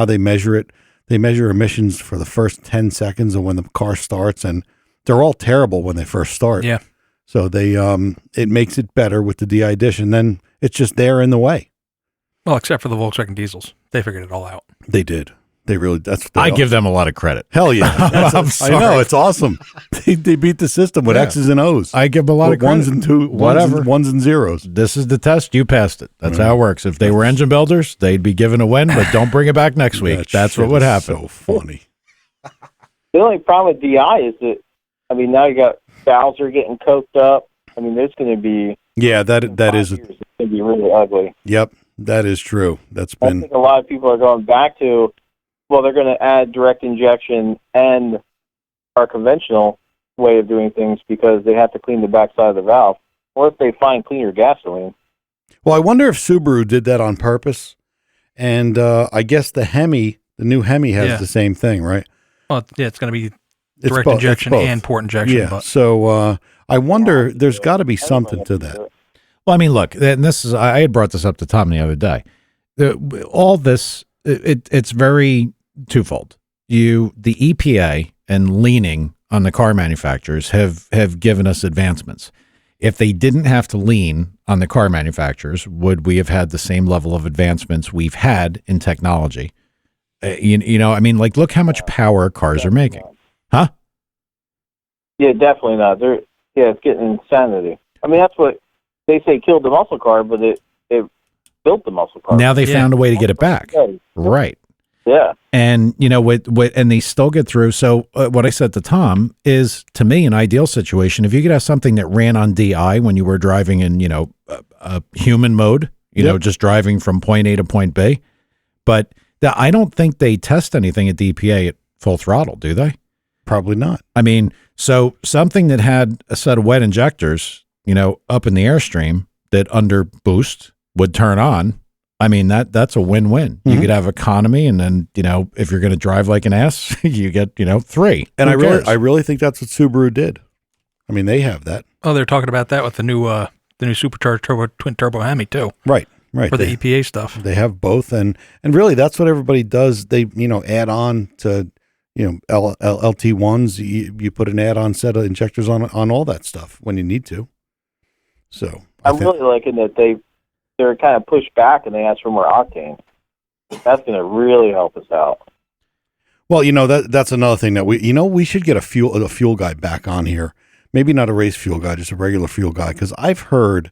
they measure it. They measure emissions for the first 10 seconds of when the car starts, and they're all terrible when they first start. Yeah. So it makes it better with the DI dish, and then it's just there in the way. Well, except for the Volkswagen diesels. They figured it all out. They did. They really, I give them a lot of credit. Hell yeah. I'm sorry. I know, it's awesome. They beat the system with X's and O's. I give them a lot of credit. Ones and two, whatever. Ones and zeros. This is the test. You passed it. That's how it works. If they were engine builders, they'd be given a win, but don't bring it back next week. That's what would happen. So funny. The only problem with DI is that, I mean, now you got Bowser getting coked up. I mean, there's going to be... Yeah, that is... It's going to be really ugly. Yep, that is true. I think a lot of people are going back to, well, they're going to add direct injection and our conventional way of doing things because they have to clean the backside of the valve. Or if they find cleaner gasoline. Well, I wonder if Subaru did that on purpose. And I guess the new Hemi has the same thing, right? Well, yeah, it's going to be direct injection and port injection. Yeah, so I wonder, there's got to be something to that. Well, I mean, look, and this is, I had brought this up to Tom the other day. All this, it's very twofold. The EPA and leaning on the car manufacturers have given us advancements. If they didn't have to lean on the car manufacturers, would we have had the same level of advancements we've had in technology? I mean, like, look how much power cars are making. Huh? Yeah, definitely not. It's getting insanity. I mean, that's what they say killed the muscle car, but it built the muscle car. Now they found a way to get it back. Right. Yeah. And, and they still get through. So what I said to Tom is, to me, an ideal situation, if you could have something that ran on DI when you were driving in, a human mode, just driving from point A to point B. But I don't think they test anything at the EPA at full throttle, do they? Probably not. I mean, so something that had a set of wet injectors, up in the airstream that under boost would turn on. I mean, that's a win-win. You could have economy, and then, if you're going to drive like an ass, you get, 3. And I really think that's what Subaru did. I mean, they have that. Oh, they're talking about that with the new supercharged twin turbo Hemi too. Right. For the EPA stuff. They have both, and really that's what everybody does. They, add on to, LT1s, you put an add-on set of injectors on all that stuff when you need to. So I'm really liking that they're kind of pushed back and they ask for more octane. That's going to really help us out. Well, that's another thing that we should get a fuel guy back on here. Maybe not a race fuel guy, just a regular fuel guy, because I've heard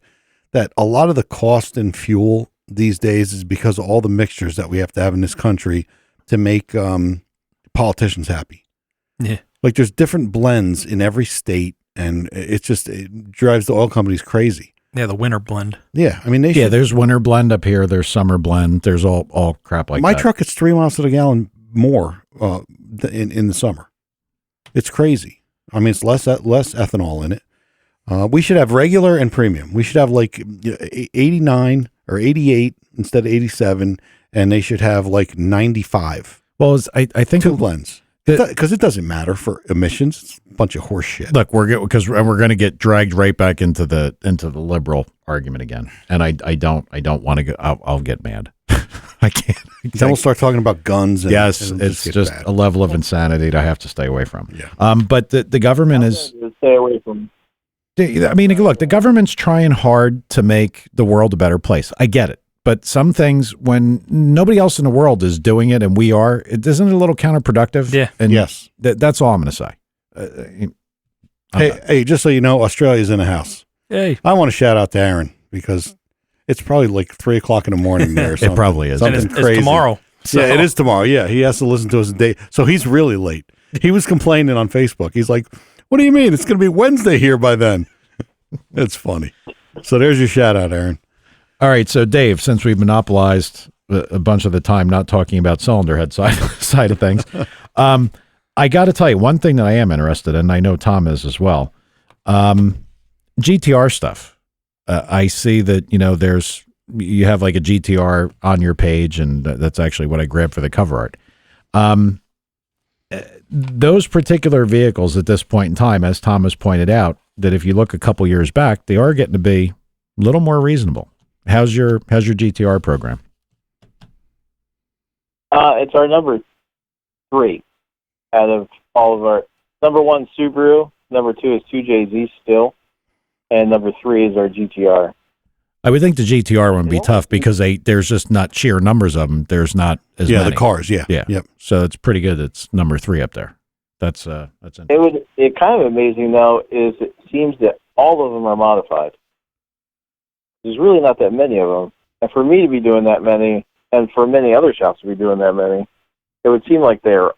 that a lot of the cost in fuel these days is because of all the mixtures that we have to have in this country to make politicians happy. Yeah. Like there's different blends in every state, and it drives the oil companies crazy. Yeah, the winter blend. Yeah, I mean there's winter blend up here. There's summer blend. There's all crap like that. My truck is 3 miles to the gallon more in the summer. It's crazy. I mean, it's less ethanol in it. We should have regular and premium. We should have like 89 or 88 instead of 87, and they should have like 95. Well, I think two blends. Because it doesn't matter for emissions. It's a bunch of horse shit. Look, we're going to get dragged right back into the liberal argument again, and I don't want to go. I'll get mad. I can't. Then we'll start talking about guns. And, yes, it's just a level of insanity that I have to stay away from. Yeah. But the government is stay away from. I mean, look, the government's trying hard to make the world a better place. I get it, But some things, when nobody else in the world is doing it and we are, isn't it a little counterproductive? Yeah. And yes. That's all I'm going to say. Hey, just so you know, Australia's in the house. Hey. I want to shout out to Aaron because it's probably like 3:00 in the morning there. Or something. It probably is. And Something it's crazy. tomorrow. So. Yeah, it is tomorrow. Yeah, he has to listen to us a day. So he's really late. He was complaining on Facebook. He's like, what do you mean? It's going to be Wednesday here by then. It's funny. So there's your shout out, Aaron. All right. So, Dave, since we've monopolized a bunch of the time not talking about cylinder head side of things, I got to tell you one thing that I am interested in. I know Tom is as well. GTR stuff. I see that, you have like a GTR on your page, and that's actually what I grabbed for the cover art. Those particular vehicles at this point in time, as Thomas pointed out, that if you look a couple years back, they are getting to be a little more reasonable. How's your GTR program? It's our number 3 out of all of our. Number 1, Subaru. Number 2 is 2JZ still. And number 3 is our GTR. I would think the GTR one would be tough because there's just not sheer numbers of them. There's not as many. The cars. Yeah. Yep. So it's pretty good. It's number 3 up there. That's interesting. It kind of amazing though is it seems that all of them are modified. There's really not that many of them, and for me to be doing that many, and for many other shops to be doing that many, it would seem like they're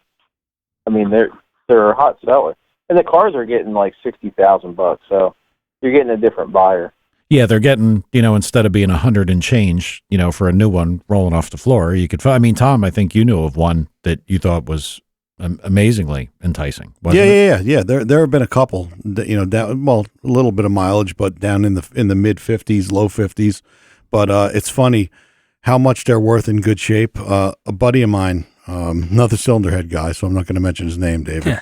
a hot seller, and the cars are getting like $60,000. So you're getting a different buyer. Yeah, they're getting, instead of being 100 and change, for a new one rolling off the floor, you could find. I mean, Tom, I think you knew of one that you thought was amazingly enticing. Wasn't it? Yeah. There have been a couple, down, a little bit of mileage, but down in the mid 50s, low 50s. But it's funny how much they're worth in good shape. A buddy of mine, another cylinder head guy, so I'm not going to mention his name, David, Yeah.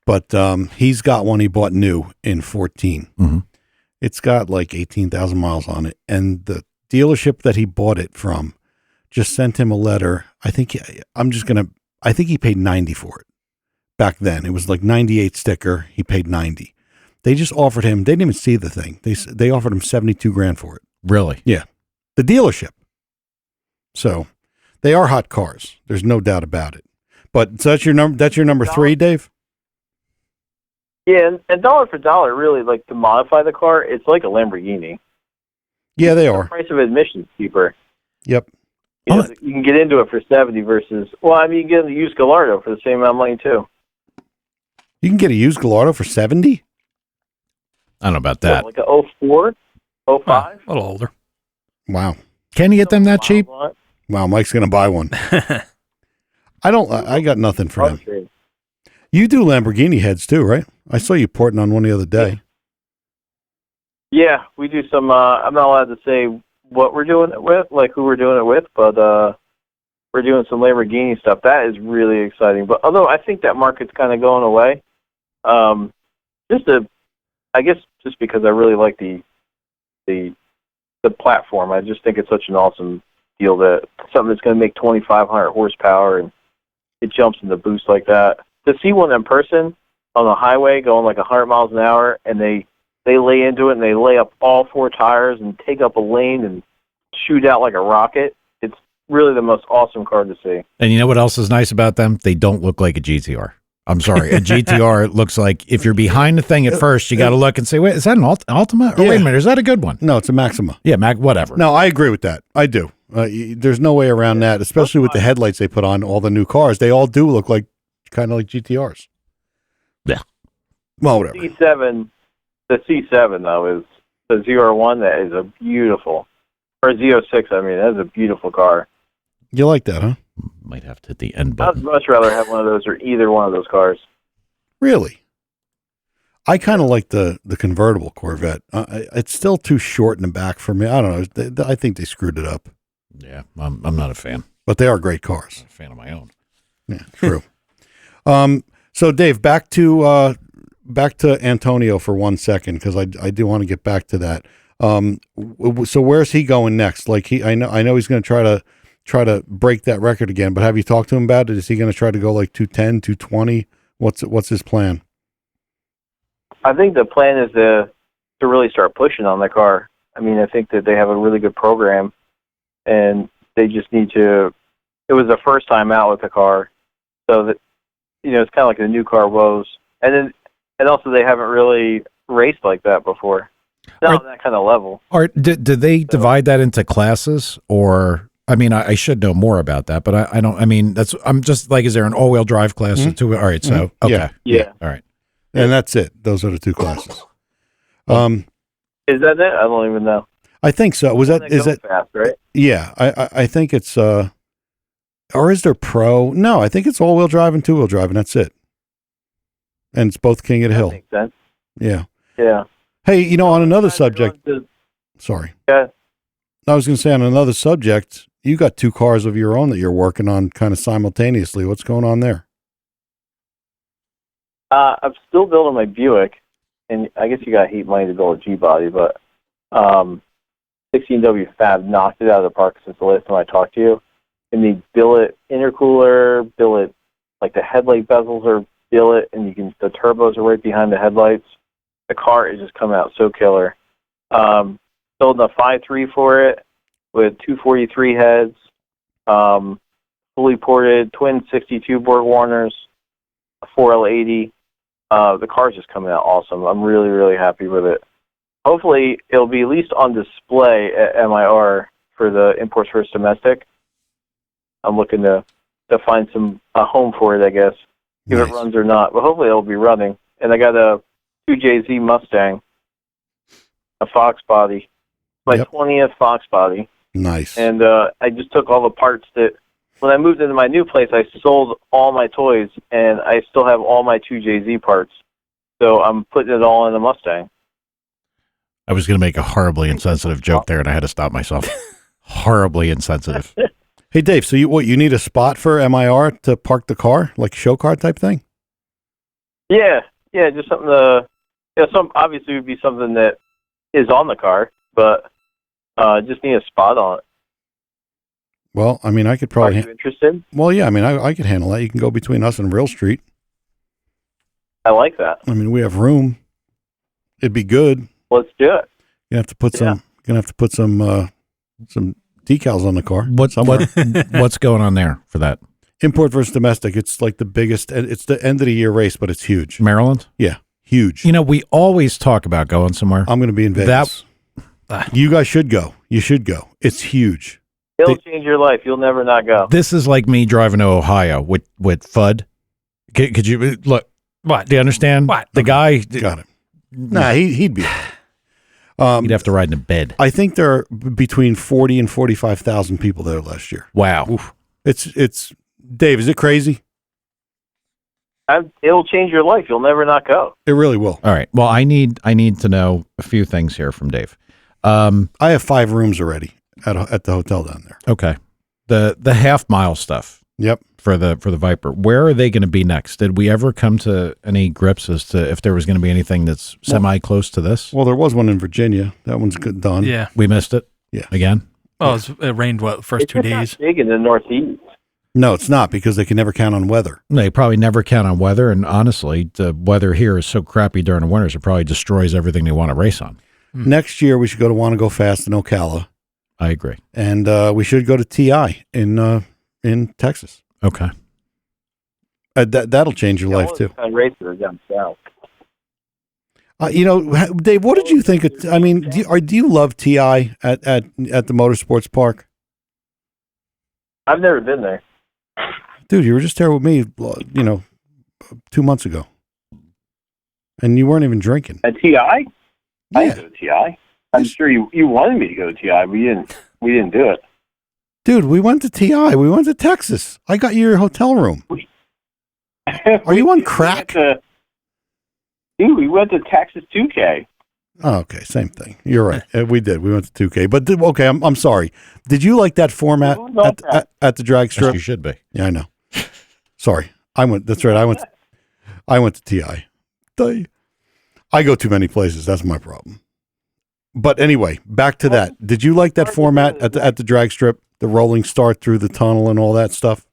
but he's got one he bought new in 14. Mm-hmm. It's got like 18,000 miles on it. And the dealership that he bought it from just sent him a letter. I think he paid 90 for it back then. It was like 98 sticker. He paid 90. They just offered him, they didn't even see the thing. They offered him 72 grand for it. Really? Yeah. The dealership. So they are hot cars. There's no doubt about it. But so that's your number 3, Dave? Yeah, and dollar for dollar, really, like to modify the car, it's like a Lamborghini. Yeah, they The are. price of admission is cheaper. Yep. You can get into it for 70 versus, you can get a used Gallardo for the same amount of money too. You can get a used Gallardo for 70? I don't know about that. Like a 04, 05. A little older. Wow. Can you get them that cheap? Wow, Mike's going to buy one. I got nothing for him. Trade. You do Lamborghini heads too, right? I saw you porting on one the other day. Yeah, we do some, I'm not allowed to say what we're doing it with, like who we're doing it with, but we're doing some Lamborghini stuff. That is really exciting. But although I think that market's kind of going away, just because I really like the platform. I just think it's such an awesome deal that something that's going to make 2,500 horsepower and it jumps in the boost like that. To see one in person on the highway going like 100 miles an hour and they lay into it and they lay up all 4 tires and take up a lane and shoot out like a rocket, it's really the most awesome car to see. And you know what else is nice about them? They don't look like a GTR. I'm sorry. A GTR looks like if you're behind the thing at first, you got to look and say, wait, is that an Altima? Or wait a minute, is that a good one? No, it's a Maxima. Yeah, whatever. No, I agree with that. I do. There's no way around that, especially with the headlights they put on all the new cars. They all do look like kind of like GTRs. Yeah. Well, whatever. The C7, though, is the ZR1. That is a beautiful, or Z06, I mean, that's a beautiful car. You like that, huh? Might have to hit the end I'd button. much rather have one of those or either one of those cars. Really? I kind of like the convertible Corvette. It's still too short in the back for me. I don't know. I think they screwed it up. Yeah, I'm not a fan. But they are great cars. I'm a fan of my own. Yeah, true. So Dave, back to Antonio for 1 second, because I do want to get back to that. So where's he going next? Like I know he's going to try to break that record again, but have you talked to him about it? Is he going to try to go like 210, 220? What's his plan? I think the plan is to really start pushing on the car. I mean, I think that they have a really good program, and they just need to. It was the first time out with the car, so that it's kind of like the new car woes, and also they haven't really raced like that before. Not on that kind of level. Or did they divide that into classes, or? I mean, I should know more about that, but I don't. I mean, I'm just like, is there an all-wheel drive class too? All right, so okay, yeah, all right, and that's it. Those are the two classes. Is that it? I don't even know. I think so. Is that fast, right? Yeah, I think it's or is there pro? No, I think it's all-wheel drive and two-wheel drive, and that's it. And it's both King of the Hill. Makes sense. Yeah. Yeah. Hey, on another subject. Sorry. Yeah. I was going to say, on another subject, you got two cars of your own that you're working on kind of simultaneously. What's going on there? I'm still building my Buick, and I guess you got heat money to build a G-body, but 16W Fab knocked it out of the park since the last time I talked to you. And the billet intercooler, billet, like the headlight bezels are billet, and the turbos are right behind the headlights. The car is just coming out so killer. Building a 5.3 for it with 243 heads, fully ported, twin 62 Borg Warners, a 4L80. The car's just coming out awesome. I'm really, really happy with it. Hopefully, it'll be at least on display at MIR for the Imports First Domestic. I'm looking to find a home for it, I guess, if it runs or not. But hopefully, it'll be running. And I got a 2JZ Mustang, a Fox body, my 20th Fox body. Nice. And I just took all the parts that, when I moved into my new place, I sold all my toys, and I still have all my 2JZ parts. So I'm putting it all in the Mustang. I was going to make a horribly insensitive joke there, and I had to stop myself. Horribly insensitive. Hey, Dave, so you need a spot for MIR to park the car, like show car type thing? Yeah, just something obviously would be something that is on the car, but just need a spot on it. Well, I mean, I could probably... Are you interested? Well, yeah, I mean, I could handle that. You can go between us and Real Street. I like that. I mean, we have room. It'd be good. Let's do it. You have to put some decals on the car. What's going on there for that? Import versus domestic. It's like the biggest. It's the end of the year race, but it's huge. Maryland? Yeah, huge. We always talk about going somewhere. I'm going to be in Vegas. You guys should go. You should go. It's huge. It'll change your life. You'll never not go. This is like me driving to Ohio with FUD. Could you look? What? Do you understand? What? The guy Got it. Nah, he'd be. You'd have to ride in a bed. I think there are between 40 and 45,000 people there last year. Wow. Oof. It's Dave, is it crazy? It'll change your life. You'll never not go. It really will. All right. Well, I need to know a few things here from Dave. I have 5 rooms already at the hotel down there. Okay. The half mile stuff. Yep. For the Viper. Where are they going to be next? Did we ever come to any grips as to if there was going to be anything that's semi close to this? Well, there was one in Virginia. That one's good done. Yeah. We missed it. Yeah. Again. Well, it rained the first 2 days. Not big in the Northeast. No, it's not, because they can never count on weather. They probably never count on weather, and honestly, the weather here is so crappy during the winters, it probably destroys everything they want to race on. Next year, we should go to Want to Go Fast in Ocala. I agree. And we should go to TI in Texas. Okay. That'll change your life, too. Races are down south. Dave, what did you think? Do you love TI at the Motorsports Park? I've never been there. Dude, you were just there with me, 2 months ago. And you weren't even drinking. At TI? I Yeah. didn't go to TI. I'm sure you wanted me to go to TI, but we didn't do it. Dude, we went to TI. We went to Texas. I got you your hotel room. Are you on crack? We went to Texas 2K. Oh, okay, same thing. You're right. We did. We went to 2K. But okay, I'm sorry. Did you like that format at the drag strip? Yes, you should be. Yeah, I know. Sorry, That's right. I went to TI. I go too many places. That's my problem. But anyway, back to that. Did you like that format at the drag strip? The rolling start through the tunnel and all that stuff?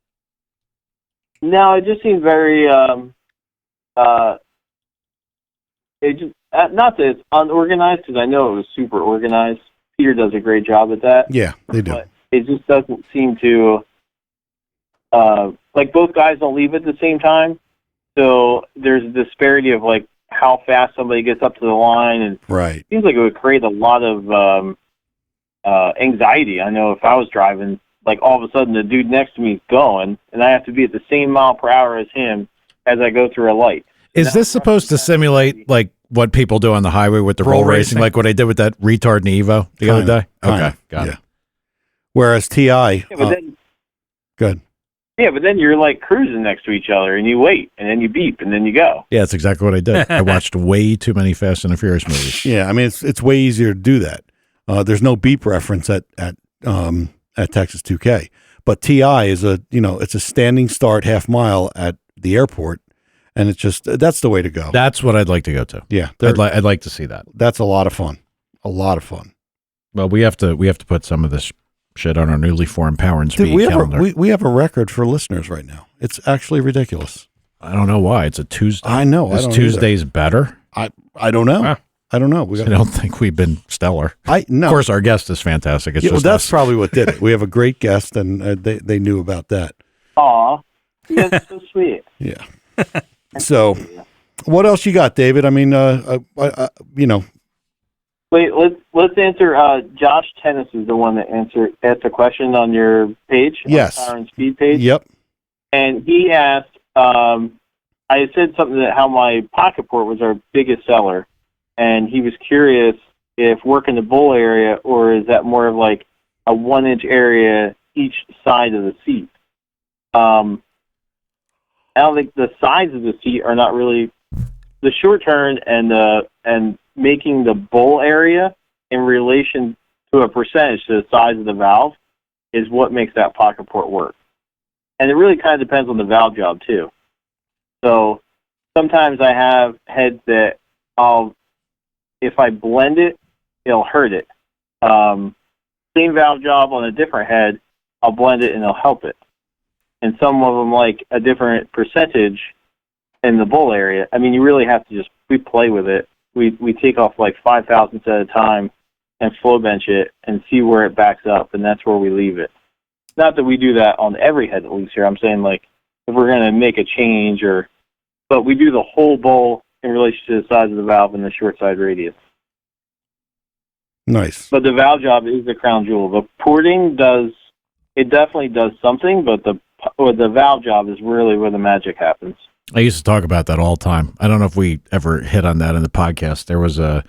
No, it just seemed very. It just not that it's unorganized, because I know it was super organized. Peter does a great job at that. Yeah, they do. But it just doesn't seem to, like both guys don't leave at the same time. So there's a disparity of like how fast somebody gets up to the line. And right. It seems like it would create a lot of anxiety. I know if I was driving, like all of a sudden the dude next to me is going, and I have to be at the same mile per hour as him as I go through a light. Is this supposed to simulate like what people do on the highway with the roll racing, like what I did with that retard in Evo the other day? Okay, got it. Whereas TI, good. Yeah, but then you're like cruising next to each other, and you wait, and then you beep, and then you go. Yeah, that's exactly what I did. I watched way too many Fast and the Furious movies. Yeah, I mean it's way easier to do that. There's no beep reference at Texas 2K, but TI is it's a standing start half mile at the airport, and it's just that's the way to go. That's what I'd like to go to. Yeah, I'd like to see that. That's a lot of fun. A lot of fun. Well, we have to put some of this shit on our newly formed Power and Speed calendar. We have a record for listeners right now. It's actually ridiculous. I don't know why. It's a Tuesday. I know. Is Tuesdays better? I don't know. I don't know. I don't think we've been stellar. No. Of course, our guest is fantastic. It's just that's us. probably what did it. We have a great guest, and they knew about that. Aw, that's so sweet. Yeah. So, what else you got, David? I mean, Wait, let's answer. Josh Tennis is the one that asked a question on your page. Yes. On the Power and Speed page. Yep. And he asked, I had said something that how my pocket port was our biggest seller, and he was curious if working the bull area, or is that more of like a 1-inch area each side of the seat. I don't think the sides of the seat are not really the short turn and making the bowl area in relation to a percentage to the size of the valve is what makes that pocket port work. And it really kind of depends on the valve job too. So sometimes I have heads that if I blend it, it'll hurt it. Same valve job on a different head, I'll blend it and it'll help it. And some of them like a different percentage in the bowl area. I mean, you really have to we play with it. We take off like 5 thousandths at a time and flow bench it and see where it backs up, and that's where we leave it. Not that we do that on every head that leaves here. I'm saying like if we're going to make a change but we do the whole bowl in relation to the size of the valve and the short side radius. Nice. But the valve job is the crown jewel. The porting definitely does something, but the valve job is really where the magic happens. I used to talk about that all the time. I don't know if we ever hit on that in the podcast. There was a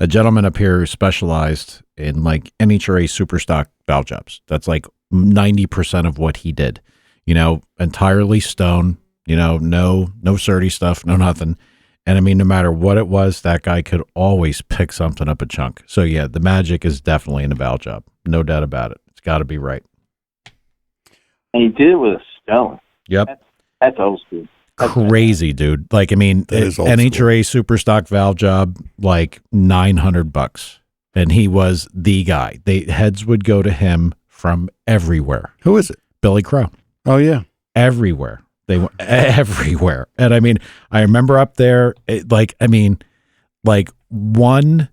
gentleman up here who specialized in like NHRA Superstock valve jobs. That's like 90% of what he did. Entirely stone, no surdy stuff, no nothing. And I mean, no matter what it was, that guy could always pick something up a chunk. So yeah, the magic is definitely in the valve job. No doubt about it. It's got to be right. And he did it with a stone. Yep. That's old school. Crazy, dude. Like, I mean, NHRA Superstock valve job, like $900. And he was the guy. Heads would go to him from everywhere. Who is it? Billy Crow. Oh, yeah. Everywhere. They went everywhere. And I mean, I remember up there, like one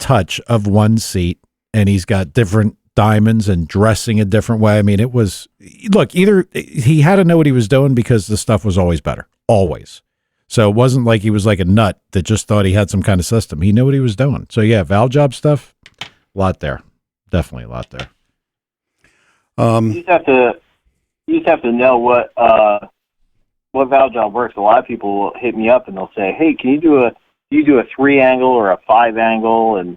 touch of one seat, and he's got different diamonds and dressing a different way. I mean, it was, look, either he had to know what he was doing because the stuff was always better, always. So it wasn't like he was like a nut that just thought he had some kind of system. He knew what he was doing. So yeah, valve job stuff, a lot there. Definitely a lot there. You just have to know what valve job works. A lot of people will hit me up and they'll say, "Hey, can you do a 3-angle or a 5-angle?" And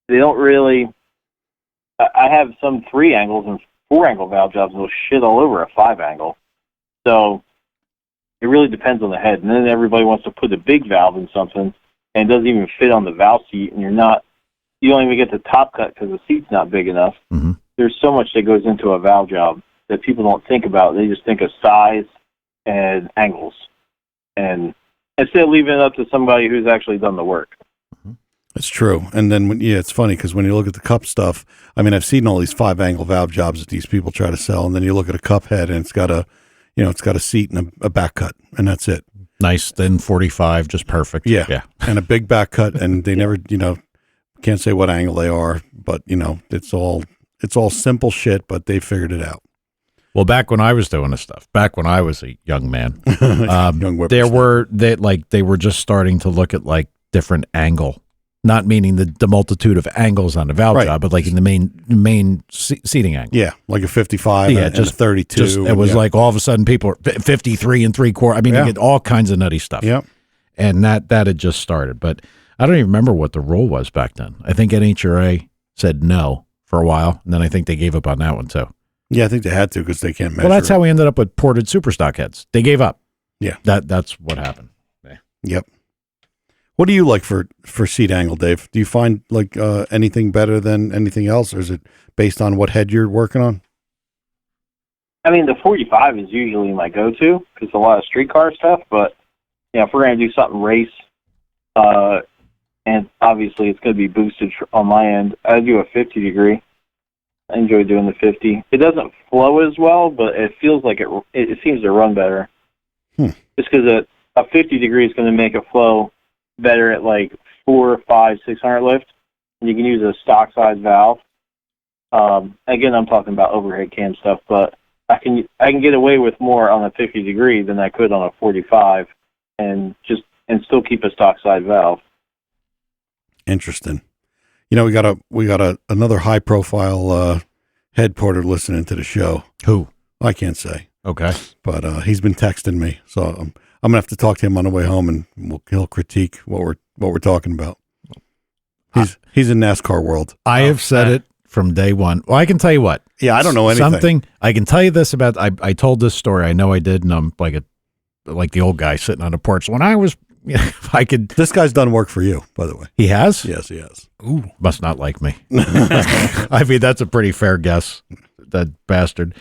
they don't really. I have some 3-angles and 4-angle valve jobs, and they'll shit all over a 5-angle. So it really depends on the head. And then everybody wants to put a big valve in something, and it doesn't even fit on the valve seat, and you don't even get the top cut because the seat's not big enough. Mm-hmm. There's so much that goes into a valve job that people don't think about. They just think of size and angles, and instead of leaving it up to somebody who's actually done the work. It's true. And then, it's funny because when you look at the cup stuff, I mean, I've seen all these 5-angle valve jobs that these people try to sell, and then you look at a cup head and it's got a seat and a back cut, and that's it. Nice, thin 45, just perfect. Yeah. And a big back cut, and they never, can't say what angle they are, but, it's all It's all simple shit, but they figured it out. Well, back when I was doing this stuff, back when I was a young man, Young they were just starting to look at like different angle, not meaning the multitude of angles on the valve job, but like in the main seating angle. Yeah, like a 55 and a 32. It was like all of a sudden people are 53 and 3/4. I mean, you get all kinds of nutty stuff. Yep. And that had just started. But I don't even remember what the rule was back then. I think NHRA said no for a while, and then I think they gave up on that one too. Yeah, I think they had to because they can't measure. Well, that's how we ended up with ported superstock heads. They gave up. Yeah. That's what happened. Yeah. Yep. What do you like for seat angle, Dave? Do you find like anything better than anything else, or is it based on what head you're working on? I mean, the 45 is usually my go-to because a lot of streetcar stuff, but if we're going to do something race, and obviously it's going to be boosted on my end, I do a 50 degree. I enjoy doing the 50. It doesn't flow as well, but it feels like it seems to run better. Just because a 50 degree is going to make it flow better at like 400, 500, 600 lift. And you can use a stock size valve. Again, I'm talking about overhead cam stuff, but I can get away with more on a 50 degree than I could on a 45, and still keep a stock size valve. Interesting. We got another high profile head porter listening to the show. Who? I can't say. Okay. But he's been texting me, so I'm gonna have to talk to him on the way home, and he'll critique what we're talking about. He's in NASCAR world. I have said it from day one. Well, I can tell you what. Yeah, I don't know anything. I can tell you this about. I told this story. I know I did, and I'm like the old guy sitting on a porch when I was. I could. This guy's done work for you, by the way. He has? Yes, he has. Ooh, must not like me. I mean, that's a pretty fair guess. That bastard.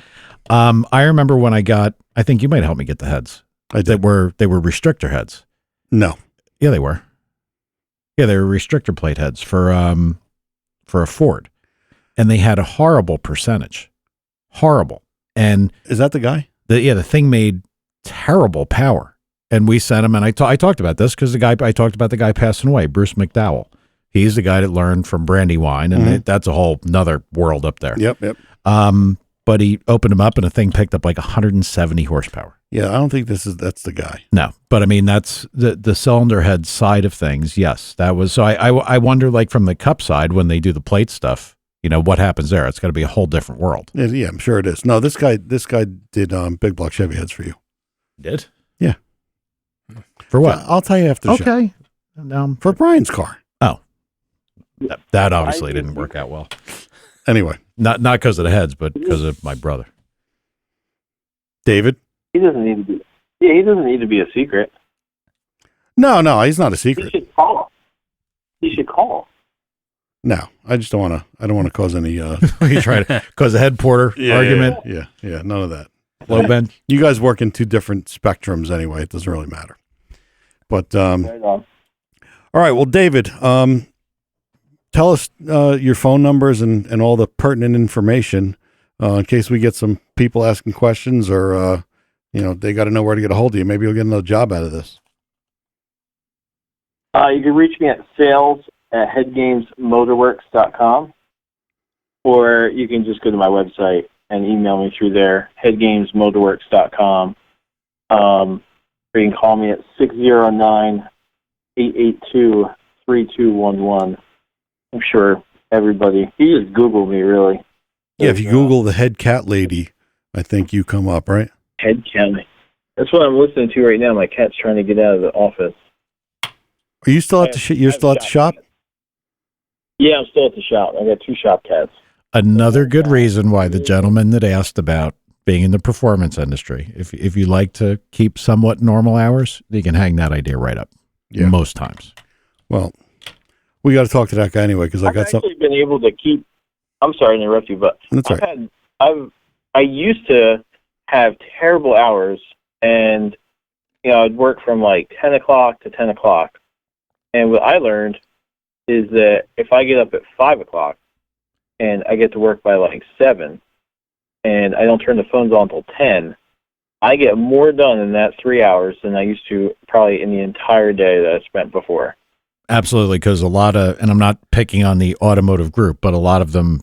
I remember when I got. I think you might help me get the heads. They were restrictor heads. No. Yeah, they were. Yeah, they were restrictor plate heads for a Ford, and they had a horrible percentage. Horrible. And is that the guy? The thing made terrible power. And we sent him, and I talked about this because I talked about the guy passing away, Bruce McDowell. He's the guy that learned from Brandywine, and that's a whole nother world up there. Yep. But he opened him up, and the thing picked up like 170 horsepower. Yeah, I don't think that's the guy. No, but I mean that's the cylinder head side of things. Yes, that was. So I wonder, like from the cup side, when they do the plate stuff, what happens there? It's got to be a whole different world. Yeah, I'm sure it is. No, this guy did big block Chevy heads for you. Did? Yeah. For what? I'll tell you after the show. Okay. No, for Brian's car. Oh, that obviously didn't work out well. Anyway, not because of the heads, but because of my brother, David. He doesn't need to be. Yeah, he doesn't need to be a secret. No, he's not a secret. He should call. No, I just don't want to. I don't want to cause any. You try to cause a head porter argument. Yeah, none of that. Low bend. You guys work in two different spectrums anyway. It doesn't really matter. But all right. Well, David, tell us your phone numbers and all the pertinent information in case we get some people asking questions, or they got to know where to get a hold of you. Maybe you'll get another job out of this. You can reach me at sales@headgamesmotorworks.com, or you can just go to my website and email me through there, headgamesmotorworks.com. Or you can call me at 609-882-3211. I'm sure everybody, you just Google me, really. Yeah, if you Google the head cat lady, I think you come up, right? Head cat. That's what I'm listening to right now. My cat's trying to get out of the office. Are you still at the You're still at the shop? Yeah, I'm still at the shop. I got 2 shop cats. Another good reason why the gentleman that asked about being in the performance industry, if you like to keep somewhat normal hours, you can hang that idea right up. Yeah. Most times. Well, we got to talk to that guy anyway because I got actually been able to keep. I'm sorry to interrupt you, but that's right. I used to have terrible hours, and I'd work from like 10 o'clock to 10 o'clock. And what I learned is that if I get up at 5 o'clock and I get to work by like 7, and I don't turn the phones on until 10, I get more done in that 3 hours than I used to probably in the entire day that I spent before. Absolutely, because a lot of, and I'm not picking on the automotive group, but a lot of them,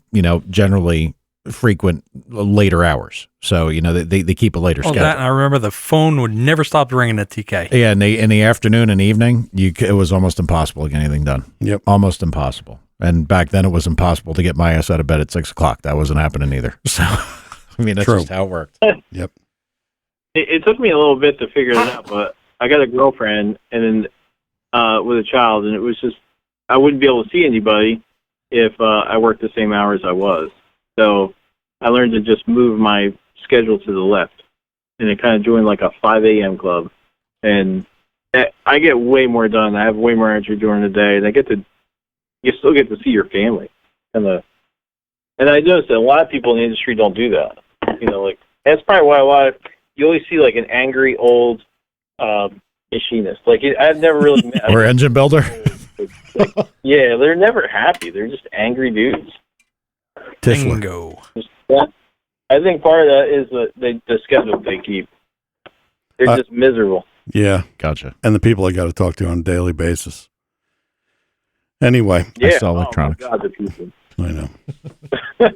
generally frequent later hours. So, they keep a later schedule. That, and I remember the phone would never stop ringing at TK. Yeah, in the afternoon and evening, it was almost impossible to get anything done. Yep. Almost impossible. And back then it was impossible to get my ass out of bed at 6 o'clock. That wasn't happening either. So, that's True. just how it worked. Yep. It took me a little bit to figure it out, but I got a girlfriend and then with a child, and it was just, I wouldn't be able to see anybody if I worked the same hours I was. So I learned to just move my schedule to the left, and it kind of joined like a 5 a.m. club. And I get way more done. I have way more energy during the day, and you still get to see your family. And I noticed that a lot of people in the industry don't do that. That's probably why you always see like an angry old machinist. Like I've never really met or engine builder. Yeah, they're never happy. They're just angry dudes. Bingo. I think part of that is the schedule they keep. They're just miserable. Yeah. Gotcha. And the people I got to talk to on a daily basis. Anyway. Yeah. I sell electronics. Oh my God, the people. I know.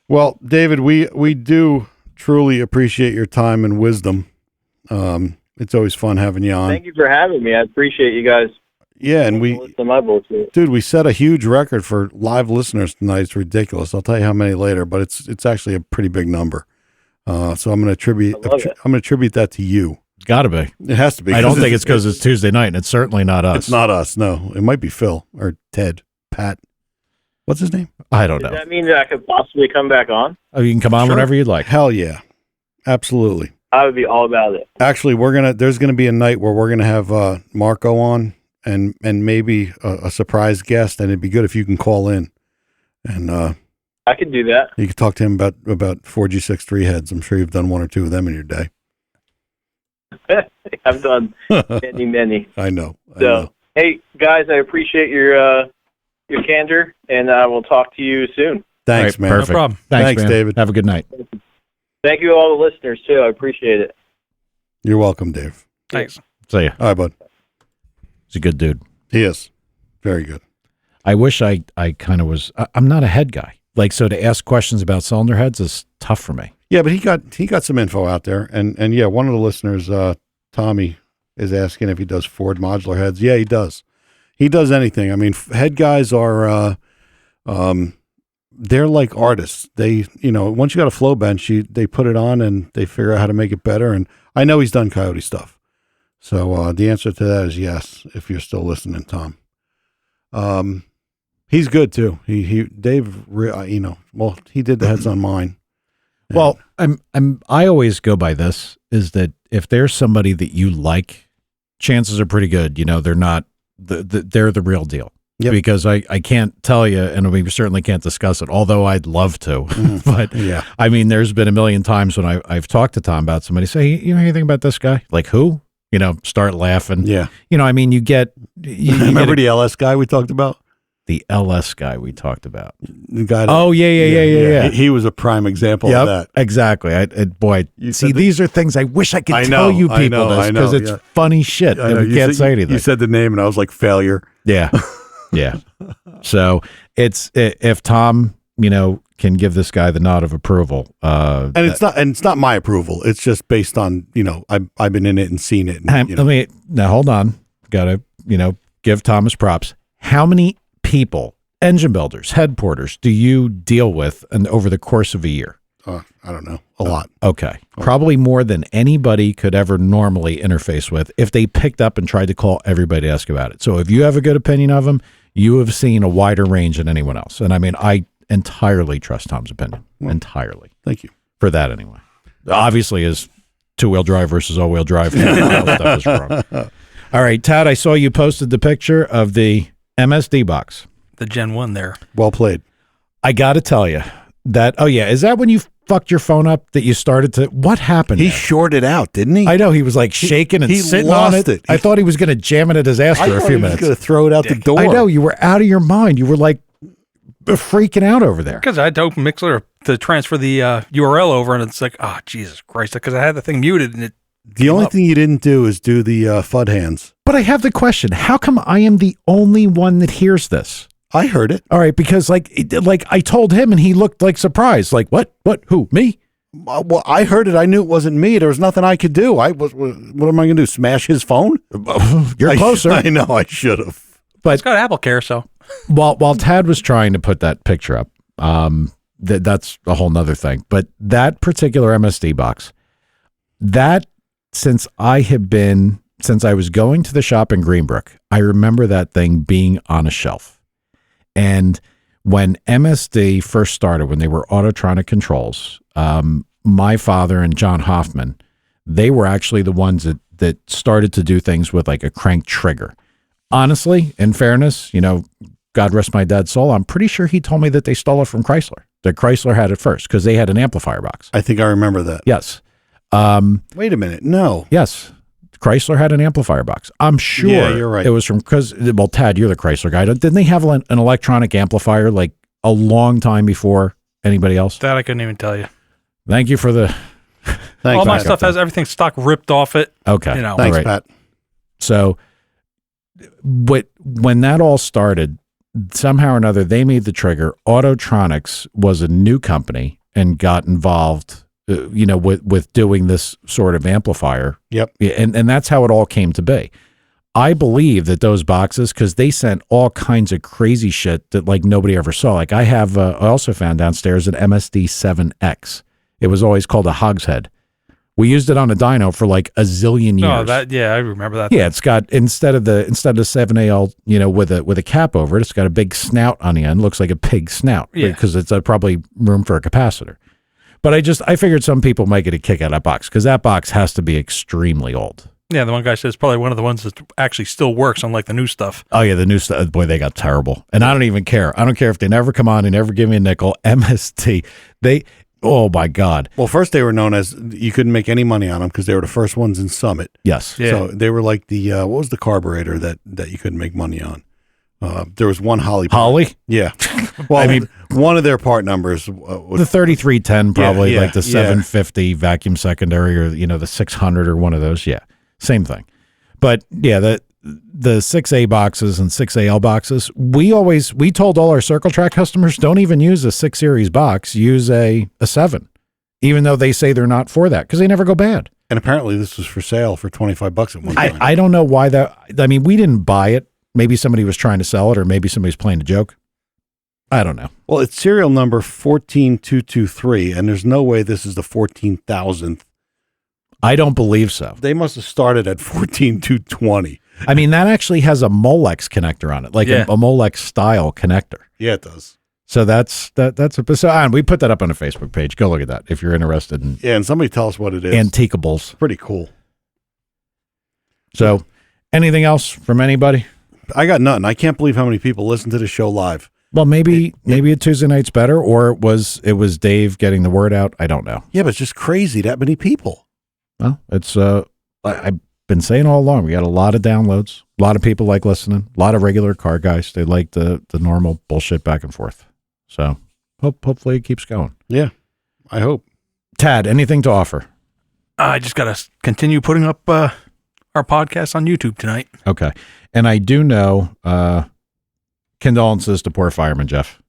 Well, David, we do truly appreciate your time and wisdom. It's always fun having you on. Thank you for having me. I appreciate you guys. Yeah, and listen to my bullshit. Dude, we set a huge record for live listeners tonight. It's ridiculous. I'll tell you how many later, but it's actually a pretty big number. So I'm going to attribute that to you. Gotta be. It has to be. I don't think it's because it's Tuesday night, and it's certainly not us. It's not us. No, it might be Phil or Ted, Pat. What's his name? I don't know. Does that mean that I could possibly come back on? Oh, you can come on whenever you'd like. Hell yeah, absolutely. I would be all about it. Actually, there's gonna be a night where we're gonna have Marco on and maybe a surprise guest, and it'd be good if you can call in. And I could do that. You could talk to him about 4G63 heads. I'm sure you've done one or two of them in your day. I've done many. I know. Hey guys, I appreciate your candor, and I will talk to you soon. Thanks, right, man. Perfect. No problem. Thanks, man. David. Have a good night. Thank you to all the listeners too. I appreciate it. You're welcome, Dave. Thanks. See ya. All right, bud. He's a good dude. He is. Very good. I wish I kind of was. I'm not a head guy. So to ask questions about cylinder heads is tough for me. Yeah, but he got some info out there, and yeah, one of the listeners, Tommy, is asking if he does Ford modular heads. Yeah, he does. He does anything. I mean, head guys are, they're like artists. They, once you got a flow bench, they put it on and they figure out how to make it better. And I know he's done Coyote stuff. So the answer to that is yes, if you're still listening, Tom. He's good too. Dave, he did the heads on mine. Well, I always go by this, is that if there's somebody that you like, chances are pretty good, they're not they're the real deal. Yep. Because I can't tell you, and we certainly can't discuss it, although I'd love to. But yeah, I mean, there's been a million times when I've talked to Tom about somebody, say, you know anything about this guy? Like who? Start laughing. Yeah. I mean, you remember the LS guy we talked about? The LS guy we talked about. The guy. Yeah. He was a prime example of that. Exactly. These are things I wish I could tell you people this, because it's funny shit. And we can't say anything. You said the name, and I was like, failure. Yeah. Yeah. So if Tom, can give this guy the nod of approval. And it's not my approval. It's just based on, I've been in it and seen it. And, now hold on. Gotta, give Thomas props. How many people, engine builders, head porters, do you deal with over the course of a year? I don't know. A lot. Okay. Probably more than anybody could ever normally interface with if they picked up and tried to call everybody to ask about it. So if you have a good opinion of them, you have seen a wider range than anyone else. And I mean, I entirely trust Tom's opinion. Well, entirely. Thank you. For that anyway. Obviously, his two-wheel drive versus all-wheel drive stuff is wrong. All right, Tad, I saw you posted the picture of the MSD box. The Gen 1 there. Well played. I got to tell you that, is that when you fucked your phone up that you started to, what happened? He shorted out, didn't he? I know, he was like shaking and sitting on it. I thought he was going to jam it at his ass for a few minutes. I was going to throw it out the door. I know, you were out of your mind. You were like freaking out over there. Because I had to open Mixler to transfer the URL over, and it's like, oh, Jesus Christ, because I had the thing muted, and it The only thing you didn't do is do the FUD hands. But I have the question: how come I am the only one that hears this? I heard it. All right, because like I told him, and he looked like surprised. Like what? Who? Me? Well, I heard it. I knew it wasn't me. There was nothing I could do. What am I going to do? Smash his phone? You're closer. I know. I should have. But it's got Apple Care, so while Tad was trying to put that picture up, that's a whole nother thing. But that particular MSD box, since I was going to the shop in Greenbrook, I remember that thing being on a shelf. And when MSD first started, when they were Autotronic controls, my father and John Hoffman, they were actually the ones that started to do things with like a crank trigger. Honestly, in fairness, God rest my dad's soul, I'm pretty sure he told me that they stole it from Chrysler. That Chrysler had it first because they had an amplifier box. I think I remember that. Yes. Wait a minute. No. Yes. Chrysler had an amplifier box. I'm sure you're right. It was from, Tad, you're the Chrysler guy. Didn't they have an electronic amplifier like a long time before anybody else? That I couldn't even tell you. Thank you for the... All my stuff has everything stock ripped off it. Okay. Thanks, right. Pat. So when that all started, somehow or another, they made the trigger. Autotronics was a new company and got involved with doing this sort of amplifier. Yep. And that's how it all came to be. I believe that those boxes, because they sent all kinds of crazy shit that like nobody ever saw. Like I also found downstairs an MSD 7X. It was always called a hogshead. We used it on a dyno for like a zillion years. I remember that. Yeah, it's got instead of 7AL, with a cap over it, it's got a big snout on the end. Looks like a pig snout because it's probably room for a capacitor. But I figured some people might get a kick out of that box because that box has to be extremely old. Yeah, the one guy says probably one of the ones that actually still works, unlike the new stuff. Oh, yeah, the new stuff. Boy, they got terrible. And I don't even care. I don't care if they never come on, they never give me a nickel. MST, oh, my God. Well, first they were known as, you couldn't make any money on them because they were the first ones in Summit. Yes. Yeah. So they were like the, what was the carburetor that you couldn't make money on? There was one Holly. Holly? Yeah. Well, I mean, one of their part numbers was the 3310, probably yeah, like the 750 vacuum secondary or, the 600 or one of those. Yeah. Same thing. But yeah, the 6A boxes and 6AL boxes, we told all our Circle Track customers, don't even use a 6 series box, use a 7, even though they say they're not for that because they never go bad. And apparently this was for sale for $25 at one time. I don't know why we didn't buy it. Maybe somebody was trying to sell it, or maybe somebody's playing a joke. I don't know. Well, it's serial number 14223, and there's no way this is the 14,000th. I don't believe so. They must have started at 14220. I mean, that actually has a Molex connector on it, like a Molex style connector. Yeah, it does. So that's and we put that up on a Facebook page. Go look at that if you're interested in. Yeah, and somebody tell us what it is. Antiquables. Pretty cool. So, anything else from anybody? I got nothing. I can't believe how many people listen to the show live. Well, maybe a Tuesday night's better, or it was Dave getting the word out. I don't know. Yeah, but it's just crazy that many people. Well, it's I've been saying all along. We got a lot of downloads. A lot of people like listening. A lot of regular car guys. They like the normal bullshit back and forth. So hopefully it keeps going. Yeah, I hope. Tad, anything to offer? I just got to continue putting up our podcast on YouTube tonight. Okay. And I do know, condolences to poor fireman Jeff.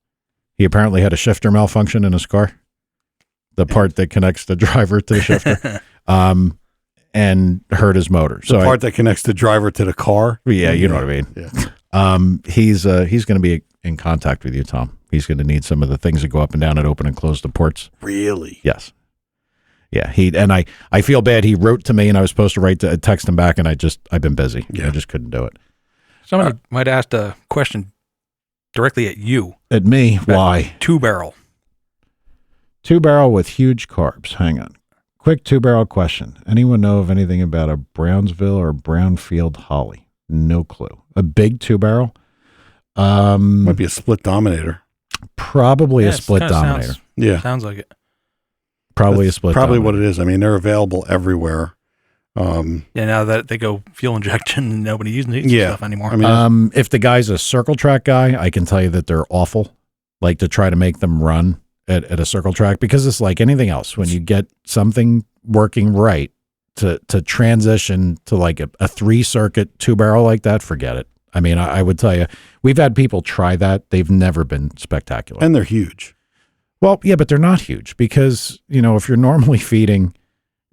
He apparently had a shifter malfunction in his car, the part that connects the driver to the shifter, and hurt his motor. The part that connects the driver to the car? Yeah, you know what I mean. Yeah. He's going to be in contact with you, Tom. He's going to need some of the things that go up and down and open and close the ports. Really? Yes. Yeah, I feel bad. He wrote to me, and I was supposed to text him back, and I've been busy. Yeah. I just couldn't do it. Somebody might ask a question directly at you. At me? Why? 2-barrel. 2-barrel with huge carbs. Hang on. Quick 2-barrel question. Anyone know of anything about a Brownsville or Brownfield Holly? No clue. A big 2-barrel? Might be a split dominator. Probably a split dominator. Sounds like it. Probably a split. Probably what it is. I mean, they're available everywhere. Now that they go fuel injection, nobody uses these stuff anymore. I mean, if the guy's a Circle Track guy, I can tell you that they're awful. Like to try to make them run at a Circle Track, because it's like anything else. When you get something working right, to transition to like a 3-circuit 2-barrel like that, forget it. I mean, I would tell you, we've had people try that. They've never been spectacular. And they're huge. Well, yeah, but they're not huge because, if you're normally feeding,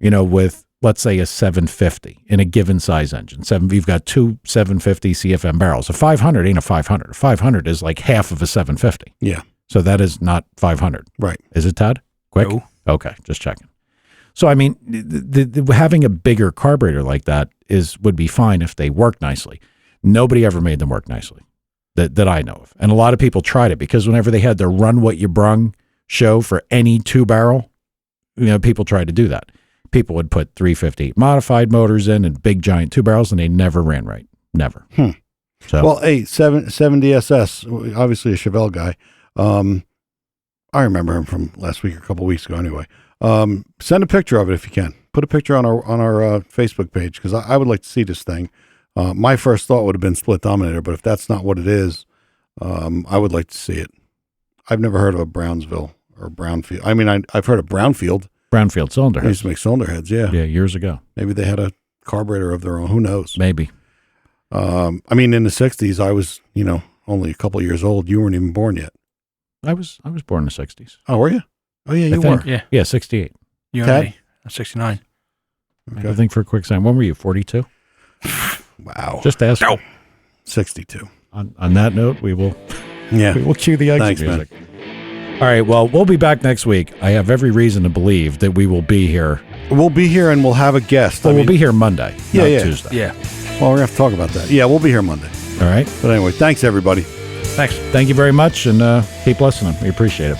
with, let's say, a 750 in a given size engine, you've got 2 750 CFM barrels. A 500 ain't a 500. A 500 is like half of a 750. Yeah. So that is not 500. Right. Is it, Todd? Quick? No. Okay, just checking. So, I mean, having a bigger carburetor like that would be fine if they work nicely. Nobody ever made them work nicely that I know of. And a lot of people tried it because whenever they had their Run What You Brung show for any 2-barrel, people tried to do that. People would put 350 modified motors in and big giant 2-barrels, and they never ran right. Never. So, well, hey, 7DSS, obviously a Chevelle guy. I remember him from last week or a couple of weeks ago anyway. Send a picture of it if you can. Put a picture on our Facebook page because I would like to see this thing. My first thought would have been split dominator, but if that's not what it is, I would like to see it. I've never heard of a Brownsville or Brownfield. I mean, I've heard of Brownfield. Brownfield cylinder They heads. used to make cylinder heads, yeah. Yeah, years ago. Maybe they had a carburetor of their own. Who knows? Maybe. I mean, in the 60s, I was, only a couple of years old. You weren't even born yet. I was born in the 60s. Oh, were you? Oh, yeah, you I think. were. Yeah. 68. You Ted? and me. I'm 69. Okay. I think for a quick second. When were you, 42? Wow. Just ask. No. 62. On that note, we will Yeah. cue the exit Thanks, music. All right, well, we'll be back next week. I have every reason to believe that we will be here. We'll be here and we'll have a guest. Well, we'll be here Monday, Yeah, not yeah. Tuesday. Yeah. Well, we're going to have to talk about that. Yeah, we'll be here Monday. All right. But anyway, thanks, everybody. Thanks. Thank you very much, and keep listening. We appreciate it.